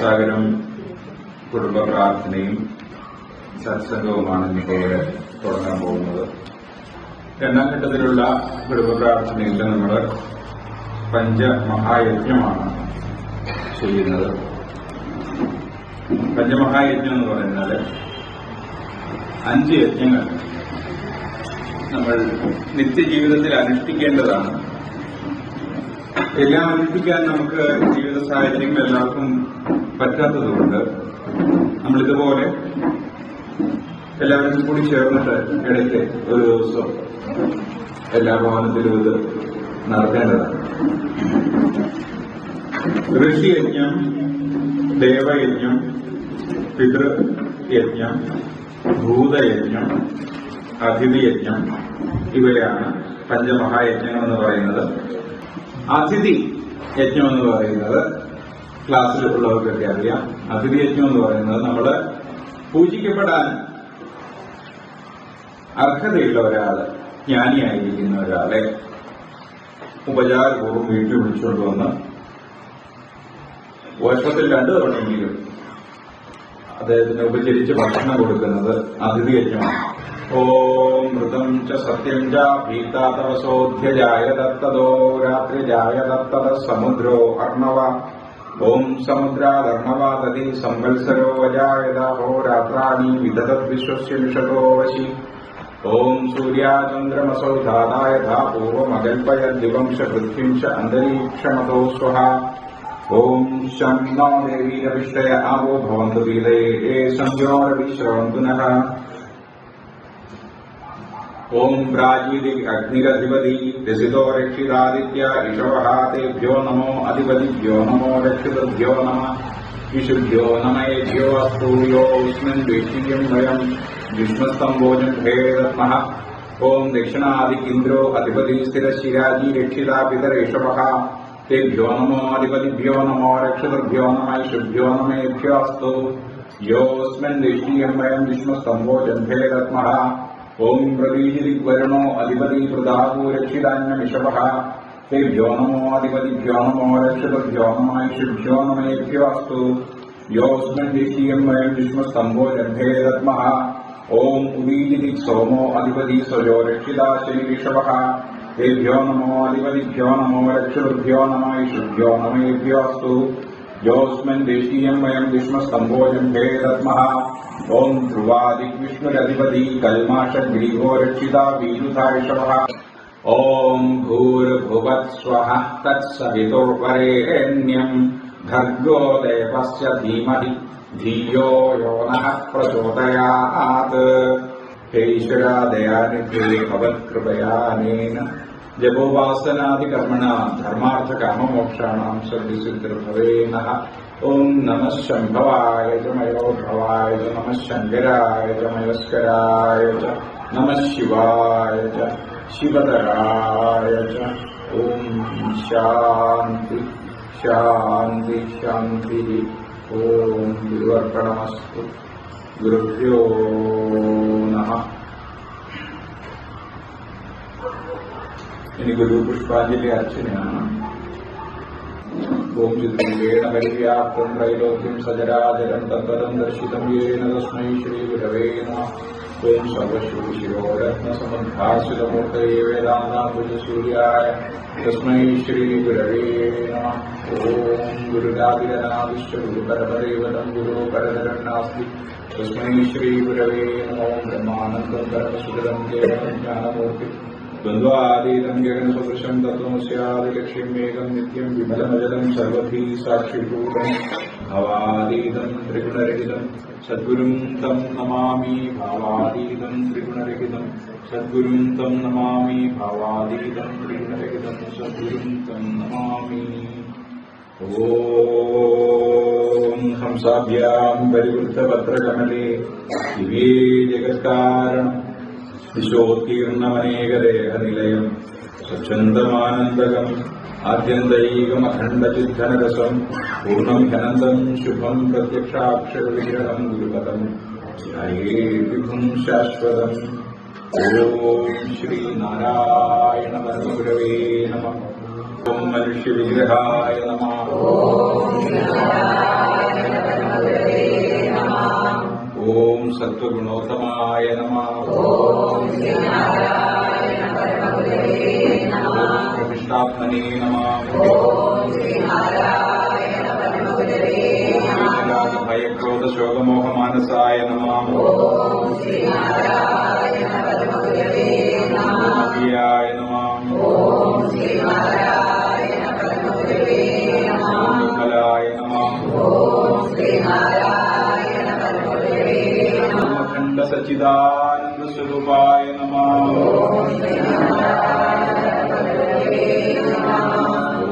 സാഗരം കുടുംബ പ്രാർത്ഥനയും സത്സംഗവുമാണ് ഇപ്പോൾ തുടങ്ങാൻ പോകുന്നത്. രണ്ടാം ഘട്ടത്തിലുള്ള കുടുംബ പ്രാർത്ഥനയിൽ നമ്മൾ പഞ്ചമഹായജ്ഞമാണ് ചെയ്യുന്നത്. പഞ്ചമഹായജ്ഞം എന്ന് പറയുന്നത് 5 യജ്ഞങ്ങൾ നമ്മൾ നിത്യജീവിതത്തിൽ അനുഷ്ഠിക്കേണ്ടതാണ്. എല്ലാം അനുഷ്ഠിക്കാൻ നമുക്ക് ജീവിത സാഹചര്യങ്ങൾ എല്ലാവർക്കും പറ്റാത്തതുകൊണ്ട് നമ്മളിതുപോലെ എല്ലാവരും കൂടി ചേർന്നിട്ട് ഇടയ്ക്ക് ഒരു ദിവസം എല്ലാ ഭവനത്തിലും ഇത് നടത്തേണ്ടതാണ്. ഋഷിയജ്ഞം, ദേവയജ്ഞം, പിതൃയജ്ഞം, ഭൂതയജ്ഞം, അതിഥിയജ്ഞം, ഇവയാണ് പഞ്ചമഹായജ്ഞങ്ങൾ എന്ന് പറയുന്നത്. അതിഥി യജ്ഞം എന്ന് പറയുന്നത് ക്ലാസ്സിലുള്ളവർക്കൊക്കെ അറിയാം. അതിഥി യജ്ഞം എന്ന് പറയുന്നത് നമ്മള് പൂജിക്കപ്പെടാൻ അർഹതയുള്ള ഒരാള്, ജ്ഞാനിയായിരിക്കുന്ന ഒരാളെ ഉപചാരപൂർവ്വം വീട്ടിൽ വിളിച്ചുകൊണ്ടുവന്ന് വർഷത്തിൽ 2 തവണയെങ്കിലും അദ്ദേഹത്തിന് ഉപചരിച്ച് ഭക്ഷണം കൊടുക്കുന്നത് അതിഥി യജ്ഞമാണ്. ഓം മൃതം ച സത്യം ച ഭീതാതവസോധ്യജായതത്തതോ രാത്രിജായതത്തത സമുദ്രോ അർണവ. ഓം സമുദ്രാദർണവാദതി സംവത്സരോ വജായത ഹോരാത്രാണി വിദധദ്വിശ്വസ്യ നിഷതോ വശി. ഓം സൂര്യാചന്ദ്രമസൗ ധാതായഥാ പൂർവമകൽപയദ്ദിവംശ പൃഥ്വീം ച അന്തരീക്ഷമതോ സ്വഹ. ഓം ശം നോ ദേവീരവിഷ്ടയ ആവോ ഭവന്തു വീതയേ സംയോരവിശ്രവന്തു നഃ. ഓം പ്രാചീതി അഗ്നിരധിപതി രസിതോ രക്ഷിതാദിത്യ ഇഷവഃ തേഭ്യോ നമോ അധിപതിഭ്യോ നമോ രക്ഷിതഭ്യോ നമ. വിശുഭ്യോ നമയേഭ്യോ അസ്തു യോസ്മിൻ ദ്വിഷീയം വയം വിഷ്ണുസ്തംഭോജം ഭേദത്മഃ. ഓം ദക്ഷിണാദികിന്ദ്രോ അധിപതി സ്ഥിരശിരാജി രക്ഷിതാ പിതരേഷവഃ തേഭ്യോ നമോ അധിപതിഭ്യോ നമോ രക്ഷിതഭ്യോ നമ. ഇഷുഭ്യോ നമേഭ്യോ അസ്തു യോസ്മിൻ ദ്വിഷീയം വയം വിഷ്ണുസ്തംഭോജം ഭേദത്മഃ. ഓം പ്രതീജിരിക്വരുണോ അധിപതി പ്രദാപൂ രക്ഷിതാന്യമിഷവഃ തേഭ്യോ നമോ അധിപതിഭ്യോ നമോ രക്ഷിതഭ്യോ നമ. ഇഷുഭ്യോ നമേഭ്യോ അസ്തു യോസ്മിൻ ദ്വിഷീയം വയം വിഷ്ണുസ്തംഭോജം ഭേദത്മഃ. ഓം ഉദീജിരി സോമോ അധിപതി സ്വജോ രക്ഷിതാ ശരീരിഷവഃ തേഭ്യോ നമോ അധിപതിഭ്യോ നമോ രക്ഷിതഭ്യോ നമ. ഇഷുഭ്യോ നമേഭ്യോ അസ്തു യോസ്മിൻ ദ്വിഷീയം വയം വിഷ്ണുസ്തംഭോജം ഭേദത്മഃ. ഓം ധ്രുവാദിവിഷ്ണുരധിപതി കൽമാഷഗ്രീവോ രക്ഷിതാ വീരുധായിഷവഃ. ഓം ഭൂർഭുവസ്വഃ തത്സവിതുർവരേണ്യം ഭർഗോ ദേവസ്യ ധീമഹി ധിയോ യോ നഃ പ്രചോദയാത്. ഹേ ഈശ്വരാ ദയാനിധേ ഭവത്കൃപയാനേന ജപോപാസനാദികർമ്മണ ധർമാർത്ഥകാമമോക്ഷാണാം സിദ്ധിസിദ്ധിർഭവേ നഃ. ഓം നമഃ ശംഭവായ ച മയോഭവായ ച നമഃ ശങ്കരായ ച മയസ്കരായ ച നമഃ ശിവായ ച ശിവതരായ ച. ഓം ശാന്തി ശാന്തി ശാന്തി. ഓം ഗുരുവർപ്പണമസ്തു. ഗുരുഭ്യോ നമഃ. ഇനി ഗുരു പുഷ്പാഞ്ജലി അർച്ചനയാണ്. ഓം ചിത്രേണ പരിവ്യാപ്തം ത്രൈലോക്യം സചരാചരം തദ്വദം ദർശിതം യേന തസ്മൈ ശ്രീ ഗുരവേ നമഃ. ഓം സർവശിവശിരോരത്നസമുദ്ഭാസിതമൂർത്തയേ വേദാന്താംബുജസൂര്യായ തസ്മൈ ശ്രീ ഗുരവേ നമഃ. ഓം ഗുരുരാദിരനാദിശ്ച ഗുരുപരമദേവതം ഗുരു പരതരം നാസ്തി തസ്മൈ ശ്രീ ഗുരവേ നമോ. ബ്രഹ്മാനന്ദം പരമസുഖദം കേവലം ജ്ഞാനമൂർത്തി ദ്വന്ദ്വാതീതം ഗഗനസദൃശം തത്വമസ്യാദിലക്ഷ്യമേകം നിത്യം വിമലമജലം സർവധീ സാക്ഷിഭൂതം ഭവാതീതം ത്രിഗുണരഹിതം സദ്ഗുരും തം നമാമി ഭാവാതീതം ത്രിഗുണരഹിതം സദ്ഗുരും തം നമാമി ഭാവാതീതം ത്രിഗുണരഹിതം സദ്ഗുരും തം നമാമി. ഓം ഹംസാഭ്യാം പരിവൃത്തപത്രകമലേ ദിവ്യേ ജഗത്കാരണം ദിശോത്കീർണമനേകദേഹനിലയം സ്വച്ഛന്തമാനന്ദകം ആദ്യന്തൈകമഖണ്ഡചിദ്ധനരസം പൂർണ്ണം ഘനന്തം ശുഭം പ്രത്യക്ഷാക്ഷരവിഗ്രഹം ഗുരുപദം ധ്യായേതിഭും ശാശ്വതം. ഓം ശ്രീനാരായണ പരമഗുരവേ നമഃ. ഓം മനുഷ്യവിഗ്രഹായ നമഃ. ഓം സത്വഗുണോത്തമായ നമഃ. ഓം പ്രതിഷ്ഠാത്മനേ നമഃ. ഭയക്രോധശോകമോഹമാനസായ നമഃ. ായ നമഃ. നിർമ്മലായ നമഃ. അഖണ്ഡ സച്ചിദാനന്ദ സ്വരൂപായ നമഃ.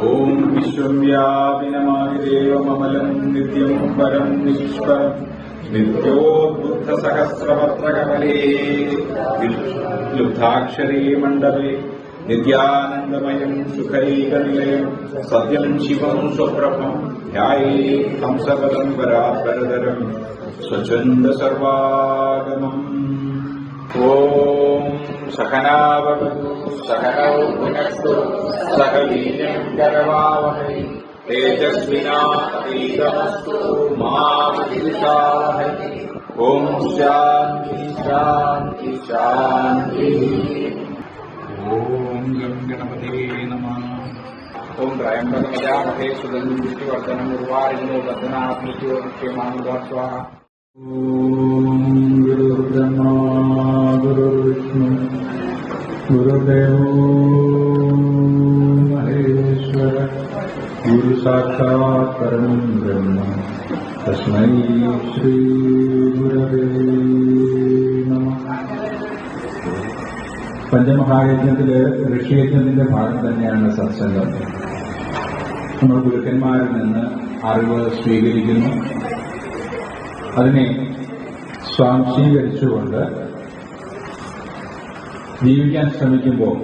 ഓം വിശ്വവ്യാപിനമായ ദേവമമലം നിത്യം പരം നിഷ്പരം നിത്യോദ്ബുദ്ധ സഹസ്രപത്രകമലേ ലുബ്ധാക്ഷരേ മണ്ഡപേ നിത്യാനന്ദമയം സുഖൈകനിലയം സത്യം ശിവം സ്വപ്രഭം ധ്യായേ ഹംസപദം പരാപരതരം സ്വച്ഛന്ദ സർവാഗമം. ഓം സഹനാവവതു സഹനൗ ഭുനക്തു സഹ വീര്യം കരവാവഹൈ തേജസ്വിനാതീതമസ്തു മാ വിദ്വിഷാവഹൈ. ഓം ശാന്തി ശാന്തി ശാന്തി. ഓം ഗണപതേ നമഃ. ഓം ത്രയംബകമജാമഹേ സുഗന്ധം പുഷ്ടിവർദ്ധനം ഉർവാരിണോ ബദ്ധനാത്മജ്യോതിഷ്യമാനുദാ സ്വാഹ. ഓം ഗുരുർബ്രഹ്മാ ഗുരുർവിഷ്ണു ഗുരുദേവോ മഹേശ്വര ഗുരു സാക്ഷാത് പരമം ബ്രഹ്മ തസ്മൈ ശ്രീ ഗുരവേ നമഃ. പഞ്ചമഹായജ്ഞത്തില് ഋഷിയജ്ഞത്തിന്റെ ഭാഗം തന്നെയാണ് സത്സംഗം. നമ്മൾ ഗുരുക്കന്മാരിൽ നിന്ന് അറിവ് സ്വീകരിക്കുന്നു, അതിനെ സ്വാംശീകരിച്ചുകൊണ്ട് ജീവിക്കാൻ ശ്രമിക്കുമ്പോൾ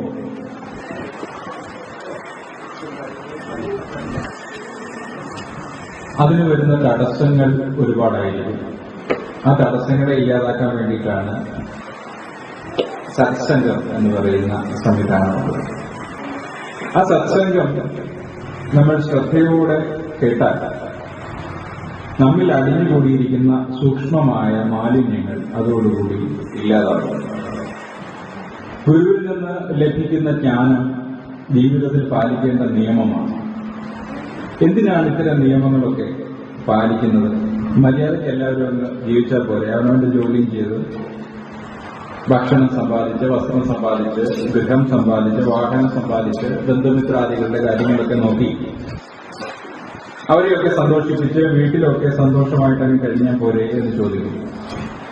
അതിന് വരുന്ന തടസ്സങ്ങൾ ഒരുപാടായിരിക്കും. ആ തടസ്സങ്ങളെ ഇല്ലാതാക്കാൻ വേണ്ടിയിട്ടാണ് സത്സംഗം എന്ന് പറയുന്ന സംവിധാനമുള്ളത്. ആ സത്സംഗം നമ്മൾ ശ്രദ്ധയോടെ കേട്ടാൽ നമ്മിൽ അടിഞ്ഞുകൂടിയിരിക്കുന്ന സൂക്ഷ്മമായ മാലിന്യങ്ങൾ അതോടുകൂടി ഇല്ലാതാകും. ഗുരുവിൽ നിന്ന് ലഭിക്കുന്ന ജ്ഞാനം ജീവിതത്തിൽ പാലിക്കേണ്ട നിയമമാണ്. എന്തിനാണ് ഇത്തരം നിയമങ്ങളൊക്കെ പാലിക്കുന്നത്? മര്യാദയ്ക്ക് എല്ലാവരും ഒന്ന് ജീവിച്ചാൽ പോരെ. അവനവന്റെ ജോലിയും ചെയ്ത് ഭക്ഷണം സമ്പാദിച്ച്, വസ്ത്രം സമ്പാദിച്ച്, ഗൃഹം സമ്പാദിച്ച്, വാഹനം സമ്പാദിച്ച്, ബന്ധുമിത്രാദികളുടെ കാര്യങ്ങളൊക്കെ നോക്കി അവരെയൊക്കെ സന്തോഷിപ്പിച്ച് വീട്ടിലൊക്കെ സന്തോഷമായിട്ടങ്ങ് കഴിഞ്ഞാൽ പോരെ എന്ന് ചോദിക്കും.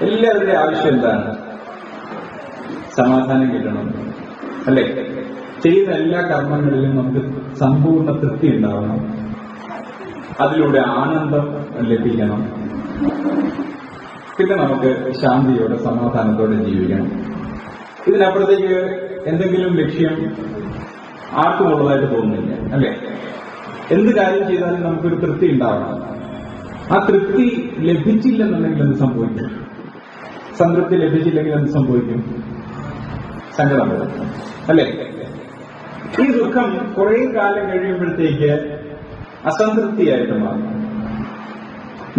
എല്ലാവരുടെ ആവശ്യം എന്താണ്? സമാധാനം കിട്ടണം, അല്ലേ? ചെയ്യുന്ന എല്ലാ കർമ്മങ്ങളിലും നമുക്ക് സമ്പൂർണ്ണ തൃപ്തി ഉണ്ടാവണം, അതിലൂടെ ആനന്ദം ലഭിക്കണം, പിന്നെ നമുക്ക് ശാന്തിയോടെ സമാധാനത്തോടെ ജീവിക്കണം. ഇതിനപ്പുറത്തേക്ക് എന്തെങ്കിലും ലക്ഷ്യം ആർക്കും ഉള്ളതായിട്ട് തോന്നുന്നില്ല, അല്ലേ? എന്ത് കാര്യം ചെയ്താലും നമുക്കൊരു തൃപ്തി ഉണ്ടാവണം. ആ തൃപ്തി ലഭിച്ചില്ലെന്നുണ്ടെങ്കിൽ എന്ത് സംഭവിക്കും? സംതൃപ്തി ലഭിച്ചില്ലെങ്കിൽ എന്ത് സംഭവിക്കും? സങ്കടം വരും, അല്ലേ? ഈ ദുഃഖം കുറെ കാലം കഴിയുമ്പോഴത്തേക്ക് അസംതൃപ്തിയായിട്ട് മാറും.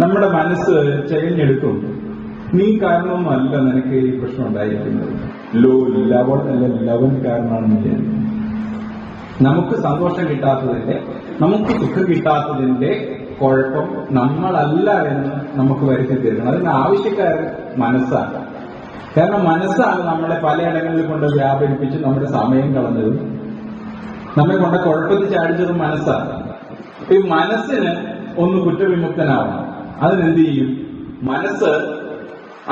നമ്മുടെ മനസ്സ് ചെകഞ്ഞെടുക്കും. നീ കാരണമൊന്നുമല്ല നിനക്ക് ഈ പ്രശ്നം ഉണ്ടായിരിക്കുന്നത്, ലവൻ കാരണമാണെന്ന് വിചാരിക്കും. നമുക്ക് സന്തോഷം കിട്ടാത്തതിന്റെ, നമുക്ക് സുഖം കിട്ടാത്തതിന്റെ കുഴപ്പം നമ്മളല്ല എന്ന് നമുക്ക് വരുത്തി തീർക്കണം. അതിന് ആവശ്യക്കാരൻ മനസ്സാണ്. കാരണം മനസ്സാണ് നമ്മളെ പലയിടങ്ങളിൽ കൊണ്ട് വ്യാപരിപ്പിച്ച് നമ്മുടെ സമയം കളഞ്ഞതും നമ്മെ കൊണ്ട് കുഴപ്പത്തിൽ ചാടിച്ചതും മനസ്സാണ്. ഈ മനസ്സിന് ഒന്ന് കുറ്റവിമുക്തനാവണം. അതിനെന്ത് ചെയ്യും? മനസ്സ്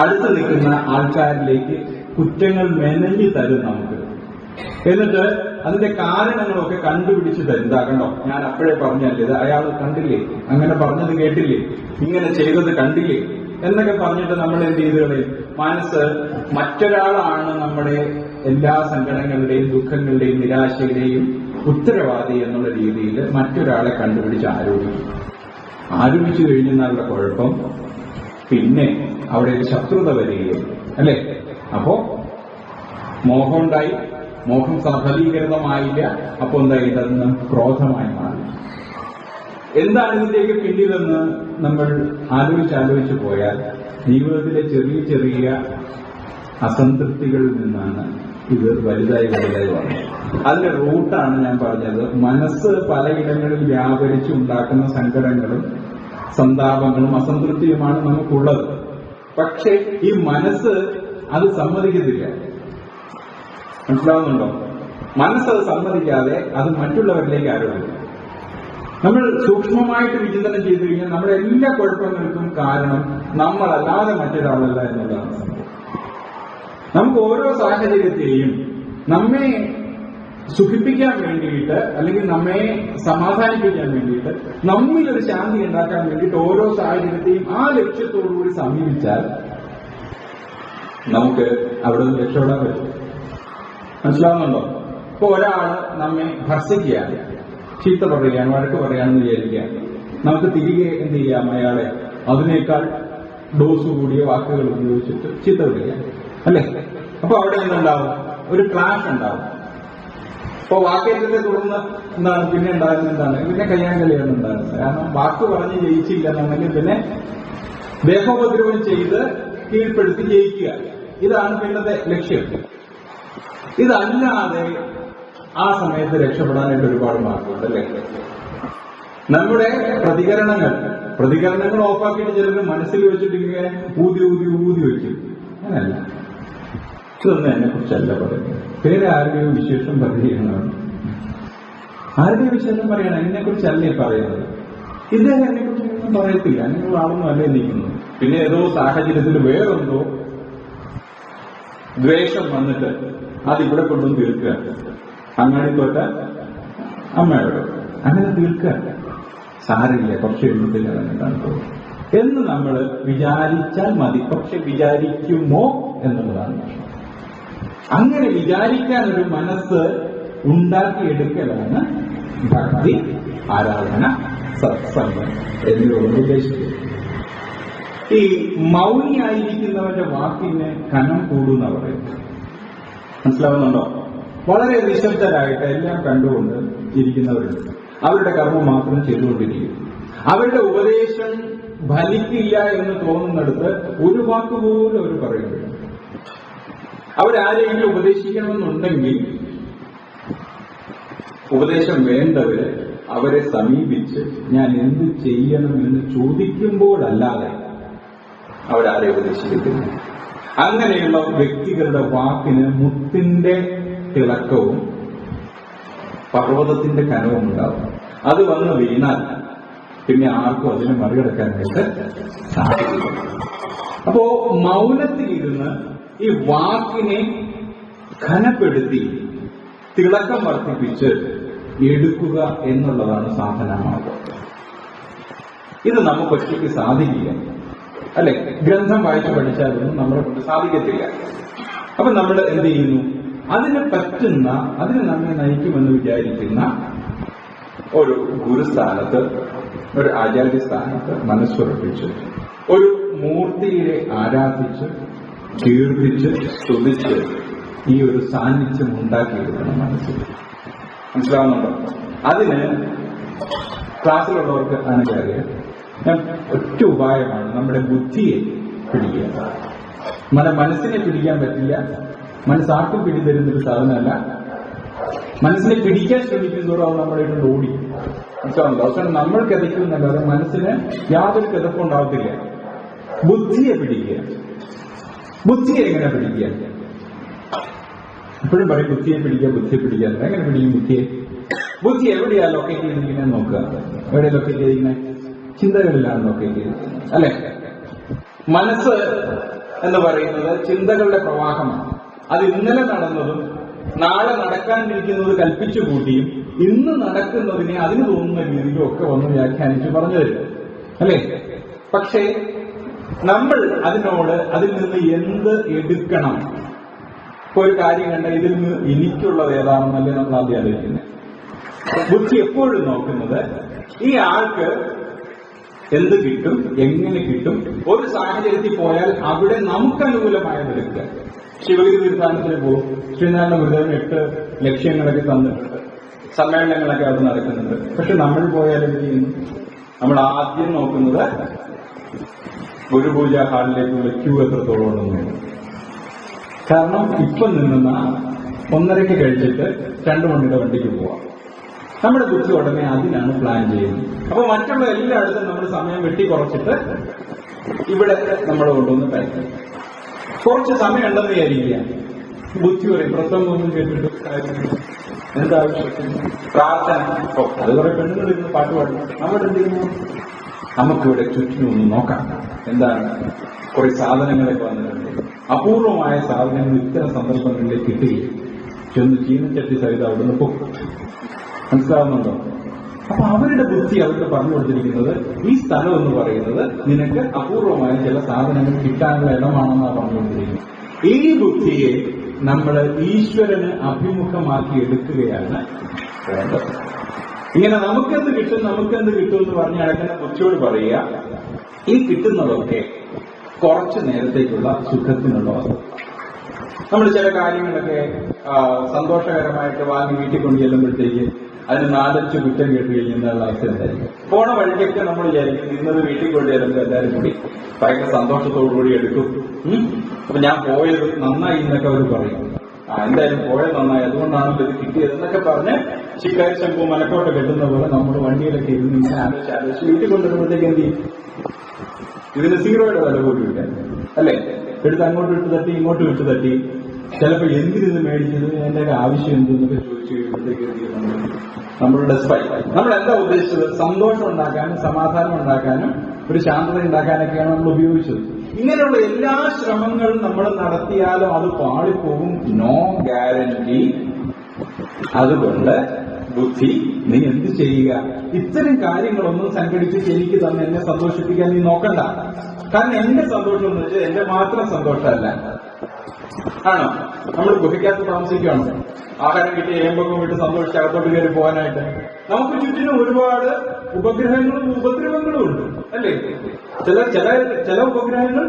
അടുത്ത് നിൽക്കുന്ന ആൾക്കാരിലേക്ക് കുറ്റങ്ങൾ മെനഞ്ഞു തരും നമുക്ക്. എന്നിട്ട് അതിന്റെ കാരണങ്ങളൊക്കെ കണ്ടുപിടിച്ച് തരും. കണ്ടോ, ഞാൻ അപ്പോഴേ പറഞ്ഞല്ലേ, ഇത് അയാൾ കണ്ടില്ലേ, അങ്ങനെ പറഞ്ഞത് കേട്ടില്ലേ, ഇങ്ങനെ ചെയ്തത് കണ്ടില്ലേ എന്നൊക്കെ പറഞ്ഞിട്ട് നമ്മൾ എന്ത് ചെയ്ത് കളയും? മനസ്സ് മറ്റൊരാളാണ് നമ്മുടെ എല്ലാ സങ്കടങ്ങളുടെയും ദുഃഖങ്ങളുടെയും നിരാശയുടെയും ഉത്തരവാദി എന്നുള്ള രീതിയിൽ മറ്റൊരാളെ കണ്ടുപിടിച്ച് ആരോപിച്ചു കഴിഞ്ഞാലുള്ള കുഴപ്പം പിന്നെ അവിടെ ഒരു ശത്രുത വരികയും അല്ലെ. അപ്പോ മോഹം ഉണ്ടായി, മോഹം സഫലീകൃതമായില്ല, അപ്പൊ എന്തായി? അതൊന്ന് ക്രോധമായി മാറി. എന്താണ് ഇതിന്റെയൊക്കെ പിന്നിലെന്ന് നമ്മൾ ആലോചിച്ച് പോയാൽ ജീവിതത്തിലെ ചെറിയ ചെറിയ അസംതൃപ്തികളിൽ നിന്നാണ് ഇത് വലുതായി വന്നത്. അതിന്റെ റൂട്ടാണ് ഞാൻ പറഞ്ഞത്. മനസ്സ് പലയിടങ്ങളിൽ വ്യാപരിച്ച് ഉണ്ടാക്കുന്ന സങ്കടങ്ങളും സന്താപങ്ങളും അസംതൃപ്തിയുമാണ് നമുക്കുള്ളത്. പക്ഷെ ഈ മനസ്സ് അത് സമ്മതിക്കത്തില്ല. മനസ്സിലാവുന്നുണ്ടോ? മനസ്സത് സമ്മതിക്കാതെ അത് മറ്റുള്ളവരിലേക്ക് ആരോപിക്കും. നമ്മൾ സൂക്ഷ്മമായിട്ട് വിചിന്തനം ചെയ്തു കഴിഞ്ഞാൽ നമ്മുടെ എല്ലാ കുഴപ്പങ്ങൾക്കും കാരണം നമ്മളല്ലാതെ മറ്റൊരാളല്ല എന്നുള്ളതാണ് സംഭവം. നമുക്ക് ഓരോ സാഹചര്യത്തെയും നമ്മെ സുഖിപ്പിക്കാൻ വേണ്ടിയിട്ട് അല്ലെങ്കിൽ നമ്മെ സമാധാനിപ്പിക്കാൻ വേണ്ടിയിട്ട് നമ്മിലൊരു ശാന്തി ഉണ്ടാക്കാൻ വേണ്ടിയിട്ട് ഓരോ സാഹചര്യത്തെയും ആ ലക്ഷ്യത്തോടുകൂടി സമീപിച്ചാൽ നമുക്ക് അവിടെ നിന്ന് രക്ഷപ്പെടാൻ പറ്റും. മനസ്സിലാവുന്നുണ്ടോ? ഇപ്പൊ ഒരാള് നമ്മെ ഭർഷിക്കുകയാണ്, ചീത്ത പറയുകയാണ്, വഴക്ക് പറയാണെന്ന് വിചാരിക്കുക. നമുക്ക് തിരികെ എന്ത് ചെയ്യാം? അയാളെ അതിനേക്കാൾ ഡോസ് കൂടിയ വാക്കുകൾ ഉപയോഗിച്ചിട്ട് ചീത്ത വിളിക്കാം, അല്ലേ? അപ്പൊ അവിടെ എന്തുണ്ടാവും? ഒരു ക്ലാഷ് ഉണ്ടാവും. അപ്പൊ വാക്കേറ്റത്തെ തുടർന്ന് എന്താണ് പിന്നെ ഉണ്ടാകുന്നത്? എന്താണ്? പിന്നെ കയ്യാങ്കളിയാണ് ഉണ്ടാകുന്നത്. കാരണം വാക്ക് പറഞ്ഞ് ജയിച്ചില്ല എന്നുണ്ടെങ്കിൽ പിന്നെ ദേഹോപദ്രവം ചെയ്ത് കീഴ്പ്പെടുത്തി ജയിക്കുക. ഇതാണ് പിന്നത്തെ ലക്ഷ്യം. ഇതല്ലാതെ ആ സമയത്ത് രക്ഷപ്പെടാനായിട്ട് ഒരുപാട് മാർഗമുണ്ട്, അല്ലേ? നമ്മുടെ പ്രതികരണങ്ങൾ ഓഫാക്കിയിട്ട് ചിലർ മനസ്സിൽ വെച്ചിട്ട് ഇങ്ങനെ ഊതി വെക്കും. അങ്ങനല്ല. ഇതൊന്നും എന്നെ കുറിച്ചല്ല പറയുന്നത്. പേര് ആരുടെയോ വിശേഷം പറയുകയാണ്. ആരുടെയോ വിശേഷം പറയണം, എന്നെ കുറിച്ചല്ലേ പറയുന്നത്. ഇദ്ദേഹം എന്നെ കുറിച്ച് ഒന്നും പറയത്തില്ല, അങ്ങനെയുള്ള ആളൊന്നും അല്ലേ നിൽക്കുന്നത്. പിന്നെ ഏതോ സാഹചര്യത്തിൽ വേറെന്തോ ദ്വേഷം വന്നിട്ട് അതിവിടെ കൊണ്ടുവന്ന് തീർക്കുക. അങ്ങാടി തോറ്റ അമ്മയോട് അങ്ങനെ തീർക്കുക. സാരില്ല, കുറച്ച് എഴുന്നതിൽ ഇറങ്ങിട്ടാണ് എന്ന് നമ്മൾ വിചാരിച്ചാൽ മതി. പക്ഷെ വിചാരിക്കുമോ എന്നുള്ളതാണ് പ്രശ്നം. അങ്ങനെ വിചാരിക്കാൻ ഒരു മനസ്സ് ഉണ്ടാക്കിയെടുക്കലാണ് ഭക്തി, ആരാധന, സത്സംഗം എന്നിവയോട് ഉദ്ദേശിക്കുന്നത്. ഈ മൗനിയായിരിക്കുന്നവന്റെ വാക്കിന് കനം കൂടുന്ന പറയുന്നത് മനസ്സിലാവുന്നുണ്ടോ? വളരെ നിശബ്ദരായിട്ട് എല്ലാം കണ്ടുകൊണ്ട് ഇരിക്കുന്നവരുണ്ട്. അവരുടെ കർമ്മം മാത്രം ചെയ്തുകൊണ്ടിരിക്കും. അവരുടെ ഉപദേശം ഫലിക്കില്ല എന്ന് തോന്നുന്നിടത്ത് ഒരു വാക്കുപോലും അവർ പറയുകയാണ്. അവരാരെങ്കിലും ഉപദേശിക്കണമെന്നുണ്ടെങ്കിൽ ഉപദേശം വേണ്ടവര് അവരെ സമീപിച്ച് ഞാൻ എന്ത് ചെയ്യണമെന്ന് ചോദിക്കുമ്പോഴല്ലാതെ അവരാരെ ഉപദേശിക്കത്തില്ല. അങ്ങനെയുള്ള വ്യക്തികളുടെ വാക്കിന് മുത്തിന്റെ തിളക്കവും പർവ്വതത്തിന്റെ കനവും ഉണ്ടാവും. അത് വന്ന് വീണാൽ പിന്നെ ആർക്കും അതിനെ മറികടക്കാനായിട്ട് സാധിക്കില്ല. അപ്പോ മൗനത്തിലിരുന്ന് ഈ വാക്കിനെ ഘനപ്പെടുത്തി തിളക്കം വർദ്ധിപ്പിച്ച് എടുക്കുക എന്നുള്ളതാണ് സാധനമാർഗം. ഇത് നമുക്ക് ഒറ്റയ്ക്ക് സാധിക്കില്ല, അല്ലെ? ഗ്രന്ഥം വായിച്ചു പഠിച്ചാലൊന്നും നമ്മളെ കൊണ്ട് സാധിക്കത്തില്ല. അപ്പൊ നമ്മൾ എന്ത് ചെയ്യുന്നു? അതിന് പറ്റുന്ന, അതിന് നമ്മെ നയിക്കുമെന്ന് വിചാരിക്കുന്ന ഒരു ഗുരുസ്ഥാനത്ത്, ഒരു ആചാര്യസ്ഥാനത്ത് മനസ്സുറപ്പിച്ച് ഒരു മൂർത്തിയെ ആരാധിച്ച് കീർത്തിച്ച് സ്തുതിച്ച് ഈ ഒരു സാന്നിധ്യം ഉണ്ടാക്കിയെടുക്കണം മനസ്സിൽ. മനസ്സിലാവുന്നുണ്ടോ? അതിന് ക്ലാസ്സിലുള്ളവർക്ക് അനുചാര്യം ഞാൻ ഒറ്റ ഉപായമാണ് നമ്മുടെ ബുദ്ധിയെ പിടിക്കുക. നമ്മുടെ മനസ്സിനെ പിടിക്കാൻ പറ്റില്ല. മനസ്സാർക്കും പിടിതരുന്നൊരു സാധനമല്ല. മനസ്സിനെ പിടിക്കാൻ ശ്രമിക്കുന്നതോറും അത് നമ്മുടെ ഇട്ട് ഓടി. മനസ്സിലാവുന്നുണ്ടോ? അവസാനം നമ്മൾ കിതയ്ക്കുന്നല്ലാതെ മനസ്സിന് യാതൊരു കിതപ്പുണ്ടാവത്തില്ല. ബുദ്ധിയെ പിടിക്കുക. ബുദ്ധിയെ എങ്ങനെ പിടിക്കുക? എപ്പോഴും പറയും ബുദ്ധിയെ പിടിക്കുക. എങ്ങനെ പിടിക്കും ബുദ്ധിയെ? ബുദ്ധി എവിടെയാ ലൊക്കേറ്റ് ചെയ്തിരിക്കുന്നത് നോക്കുക. എവിടെ ലൊക്കേറ്റ് ചെയ്തിരിക്കുന്നത്? ചിന്തകളിലാണ് ലൊക്കേറ്റ് ചെയ്തിരിക്കുന്നത്, അല്ലെ? മനസ്സ് എന്ന് പറയുന്നത് ചിന്തകളുടെ പ്രവാഹമാണ്. അത് ഇന്നലെ നടന്നതും നാളെ നടക്കാനിരിക്കുന്നത് കൽപ്പിച്ചു കൂട്ടിയും ഇന്ന് നടക്കുന്നതിനെ അതിന് തോന്നുന്ന രീതിയിലും ഒക്കെ വന്ന് വ്യാഖ്യാനിച്ച് പറഞ്ഞു തരും, അല്ലെ? പക്ഷേ നമ്മൾ അതിൽ നിന്ന് എന്ത് എടുക്കണം? ഇപ്പൊ ഒരു കാര്യം കണ്ട ഇതിൽ നിന്ന് എനിക്കുള്ളത് ഏതാണെന്നല്ലേ നമ്മൾ ആദ്യം ആലോചിക്കുന്നത്. ബുദ്ധി എപ്പോഴും നോക്കുന്നത് ഈ ആൾക്ക് എന്ത് കിട്ടും, എങ്ങനെ കിട്ടും, ഒരു സാഹചര്യത്തിൽ പോയാൽ അവിടെ നമുക്ക് അനുകൂലമായതെടുക്കുക. ശിവഗിരി തീർത്ഥാടനത്തിന് പോകും, ശ്രീനാരായണ ഗുരുദേവന് 8 ലക്ഷ്യങ്ങളൊക്കെ തന്നിട്ടുണ്ട്, സമ്മേളനങ്ങളൊക്കെ അത് നടക്കുന്നുണ്ട്. പക്ഷെ നമ്മൾ പോയാൽ എന്ത് ചെയ്യുന്നു? നമ്മൾ ആദ്യം നോക്കുന്നത് ഗുരുപൂജ ഹാളിലേക്കുള്ള ക്യൂ എത്രത്തോളം ഉണ്ടെന്ന്. കാരണം ഇപ്പം നിന്ന 1:30 കഴിച്ചിട്ട് 2 മണിയുടെ വണ്ടിക്ക് പോവാം. നമ്മുടെ ബുദ്ധി ഉടനെ അതിനാണ് പ്ലാൻ ചെയ്യുന്നത്. അപ്പൊ മറ്റുള്ള എല്ലായിടത്തും നമ്മൾ സമയം വെട്ടിക്കുറച്ചിട്ട് ഇവിടെ നമ്മൾ കൊണ്ടുവന്ന് കഴിക്കും. കുറച്ച് സമയം ഉണ്ടെന്ന് വിചാരിക്കുക. ബുദ്ധി പറയും പ്രസംഗമൊന്നും കേട്ടിട്ട് എന്താവശ്യത്തിന് പ്രാർത്ഥന. അത് കുറെ പെണ്ണുങ്ങളിരുന്ന് പാട്ട് പാടുന്നു. നമ്മൾ എന്ത് ചെയ്യുന്നു? നമുക്കിവിടെ ചുറ്റിനും ഒന്ന് നോക്കാം. എന്താണ്? കുറെ സാധനങ്ങളൊക്കെ വന്നിട്ടുണ്ട്. അപൂർവമായ സാധനങ്ങൾ ഇത്തരം സന്ദർഭങ്ങളിലേക്ക് കിട്ടുകയും ചെന്ന് ചീനച്ചട്ടി സഹിതം അവിടുന്ന് പോകും. മനസ്സിലാവുന്നുണ്ടോ? അപ്പൊ അവരുടെ ബുദ്ധി അവർക്ക് പറഞ്ഞു കൊടുത്തിരിക്കുന്നത് ഈ സ്ഥലം എന്ന് പറയുന്നത് നിനക്ക് അപൂർവമായ ചില സാധനങ്ങൾ കിട്ടാനുള്ള ഇടമാണെന്നാണ് പറഞ്ഞു കൊടുത്തിരിക്കുന്നത്. ഈ ബുദ്ധിയെ നമ്മൾ ഈശ്വരന് അഭിമുഖമാക്കി എടുക്കുകയാണ് വേണ്ടത്. ഇങ്ങനെ നമുക്കെന്ത് കിട്ടും എന്ന് പറഞ്ഞ് നടക്കുന്ന ബുദ്ധിയോട് പറയുക, ഈ കിട്ടുന്നതൊക്കെ കുറച്ചു നേരത്തേക്കുള്ള സുഖത്തിനുള്ളതാണ്. നമ്മൾ ചില കാര്യങ്ങളൊക്കെ സന്തോഷകരമായിട്ട് വാങ്ങി വീട്ടിൽ കൊണ്ട് ചെല്ലുമ്പോഴത്തേക്ക് അതിന് 4-5 കുറ്റം കേട്ട് കഴിഞ്ഞുള്ള അവസ്ഥ എന്തായിരിക്കും? പോണ വഴിക്കൊക്കെ നമ്മൾ വിചാരിക്കും ഇന്നത് വീട്ടിൽ കൊണ്ട് ചെല്ലുമ്പോൾ എല്ലാവരും കൂടി ഭയങ്കര സന്തോഷത്തോടുകൂടി എടുക്കും. അപ്പൊ ഞാൻ പോയത് നന്നായി എന്നൊക്കെ അവർ പറയും. എന്തായാലും പോയത് നന്നായി, അതുകൊണ്ടാണല്ലോ ഇത് കിട്ടിയത് എന്നൊക്കെ പറഞ്ഞ് ചിക്കാരി ശംഭു മലക്കോട്ട കെട്ടുന്ന പോലെ നമ്മൾ വണ്ടിയിലൊക്കെ ഇരുന്ന് ഇങ്ങനെ ആലോചിച്ച് വീട്ടിൽ കൊണ്ടുവരുമ്പോഴത്തേക്ക് എന്ത് ചെയ്യും? ഇതിന് 0യുടെ വില പോലും ഇല്ല, അല്ലെ? എടുത്ത് അങ്ങോട്ട് വിട്ട് തട്ടി ഇങ്ങോട്ട് വിട്ട് തട്ടി ചിലപ്പോൾ എന്തിനിത് മേടിച്ചത്, എന്റെ ആവശ്യം എന്തെന്നൊക്കെ ചോദിച്ചു കഴിയുമ്പോഴത്തേക്ക് നമ്മളുടെ സ്പൈ. നമ്മൾ എന്താ ഉദ്ദേശിച്ചത്? സന്തോഷം ഉണ്ടാക്കാനും സമാധാനം ഉണ്ടാക്കാനും ഒരു ശാന്തത ഉണ്ടാക്കാനൊക്കെയാണ് നമ്മൾ ഉപയോഗിച്ചത്. ഇങ്ങനെയുള്ള എല്ലാ ശ്രമങ്ങളും നമ്മൾ നടത്തിയാലും അത് പാളിപ്പോകും. No guarantee. അതുകൊണ്ട് ബുദ്ധി, നീ എന്ത് ചെയ്യുക? ഇത്തരം കാര്യങ്ങളൊന്നും സംഘടിപ്പിച്ച് എനിക്ക് തന്നെ എന്നെ സന്തോഷിപ്പിക്കാൻ നീ നോക്കണ്ട. കാരണം എന്റെ സന്തോഷം എന്ന് വെച്ചാൽ എന്റെ മാത്രം സന്തോഷമല്ല. ആണോ? നമ്മൾ ഗുഹയ്ക്കകത്ത് താമസിക്കുകയാണ്, ആഹാരം കിട്ടി ഏമ്പൊക്കെ വിട്ട് സന്തോഷിച്ച് അകത്തോട്ട് കയറി പോകാനായിട്ട്. നമുക്ക് ചുറ്റിനും ഒരുപാട് ഉപഗ്രഹങ്ങളും ഉപദ്രവങ്ങളും ഉണ്ട്, അല്ലേ? ചില ഉപഗ്രഹങ്ങൾ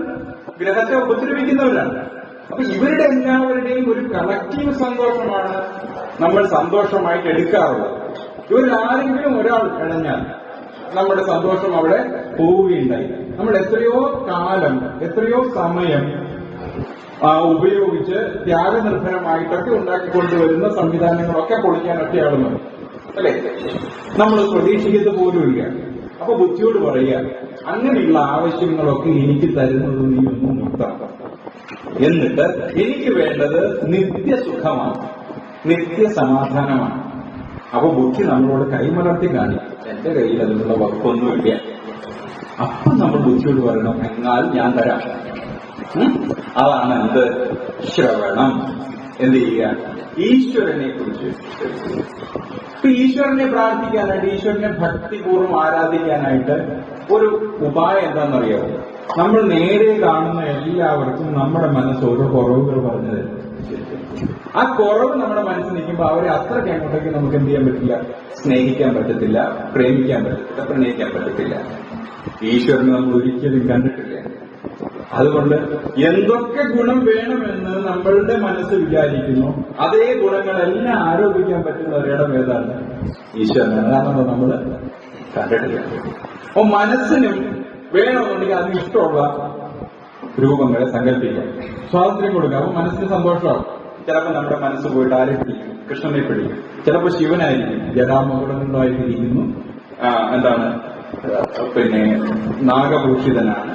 ഗ്രഹത്തെ ഉപദ്രവിക്കുന്നവരാണ്. അപ്പൊ ഇവരുടെ എല്ലാവരുടെയും ഒരു കളക്റ്റീവ് സന്തോഷമാണ് നമ്മൾ സന്തോഷമായിട്ട് എടുക്കാറുള്ളത്. ഇവരിൽ ആരെങ്കിലും ഒരാൾ ഇണഞ്ഞാൽ നമ്മുടെ സന്തോഷം അവിടെ പോവുകയുണ്ടായി. നമ്മൾ എത്രയോ കാലം എത്രയോ സമയം ഉപയോഗിച്ച് ത്യാഗനിർഭരമായിട്ടൊക്കെ ഉണ്ടാക്കിക്കൊണ്ടുവരുന്ന സംവിധാനങ്ങളൊക്കെ പൊളിക്കാനൊക്കെ ആളുന്നുണ്ട്, അല്ലെ? നമ്മൾ പ്രതീക്ഷിക്കുന്നത് പോലുമില്ല. അപ്പൊ ബുദ്ധിയോട് പറയുക, അങ്ങനെയുള്ള ആവശ്യങ്ങളൊക്കെ എനിക്ക് തരുന്നത് നീ ഒന്നും നിർത്താം. എന്നിട്ട് എനിക്ക് വേണ്ടത് നിത്യസുഖമാണ്, നിത്യസമാധാനമാണ്. അപ്പൊ ബുദ്ധി നമ്മളോട് കൈമലർത്തി കാണിക്കും, എന്റെ കയ്യിൽ അതിനുള്ള വകുപ്പൊന്നുമില്ല. അപ്പം നമ്മൾ ബുദ്ധിയോട് പറയണം, എന്നാൽ ഞാൻ തരാം. അതാണ് എന്ത്? ശ്രവണം. എന്ത് ചെയ്യുക? ഈശ്വരനെ കുറിച്ച്. ഇപ്പൊ ഈശ്വരനെ പ്രാർത്ഥിക്കാനായിട്ട്, ഈശ്വരനെ ഭക്തിപൂർവ്വം ആരാധിക്കാനായിട്ട് ഒരു ഉപായം എന്താണെന്നറിയാമോ? നമ്മൾ നേരെ കാണുന്ന എല്ലാവർക്കും നമ്മുടെ മനസ്സ് ഓരോ കുറവുകൾ പറഞ്ഞു തരും. ആ കുറവ് നമ്മുടെ മനസ്സിൽ നിൽക്കുമ്പോൾ അവരെ അത്രയ്ക്ക് അങ്ങോട്ടേക്ക് നമുക്ക് എന്ത് ചെയ്യാൻ പറ്റില്ല? സ്നേഹിക്കാൻ പറ്റത്തില്ല, പ്രേമിക്കാൻ പറ്റത്തില്ല, പ്രണയിക്കാൻ പറ്റത്തില്ല. ഈശ്വരനെ നമ്മൾ ഒരിക്കലും കണ്ടിട്ടില്ല. അതുകൊണ്ട് എന്തൊക്കെ ഗുണം വേണമെന്ന് നമ്മളുടെ മനസ്സ് വിചാരിക്കുന്നു, അതേ ഗുണങ്ങളെല്ലാം ആരോപിക്കാൻ പറ്റുന്ന ഒരിടം ഏതാണ്? ഈശ്വരനാണ്. കാരണം നമ്മൾ കണ്ടിട്ടില്ല. അപ്പൊ മനസ്സിനും വേണമെന്നുണ്ടെങ്കിൽ അതിന് ഇഷ്ടമുള്ള രൂപങ്ങളെ സങ്കല്പിക്കാം, സ്വാതന്ത്ര്യം കൊടുക്കാം. അപ്പൊ മനസ്സിന് സന്തോഷമാകും. ചിലപ്പോൾ നമ്മുടെ മനസ്സ് പോയിട്ട് ആരെ പിടിക്കും? കൃഷ്ണനെ പിടിക്കും. ചിലപ്പോൾ ശിവനായിരിക്കും, ജടാമകുടങ്ങളായിട്ടിരിക്കുന്നു, എന്താണ് പിന്നെ നാഗഭൂഷിതനാണ്.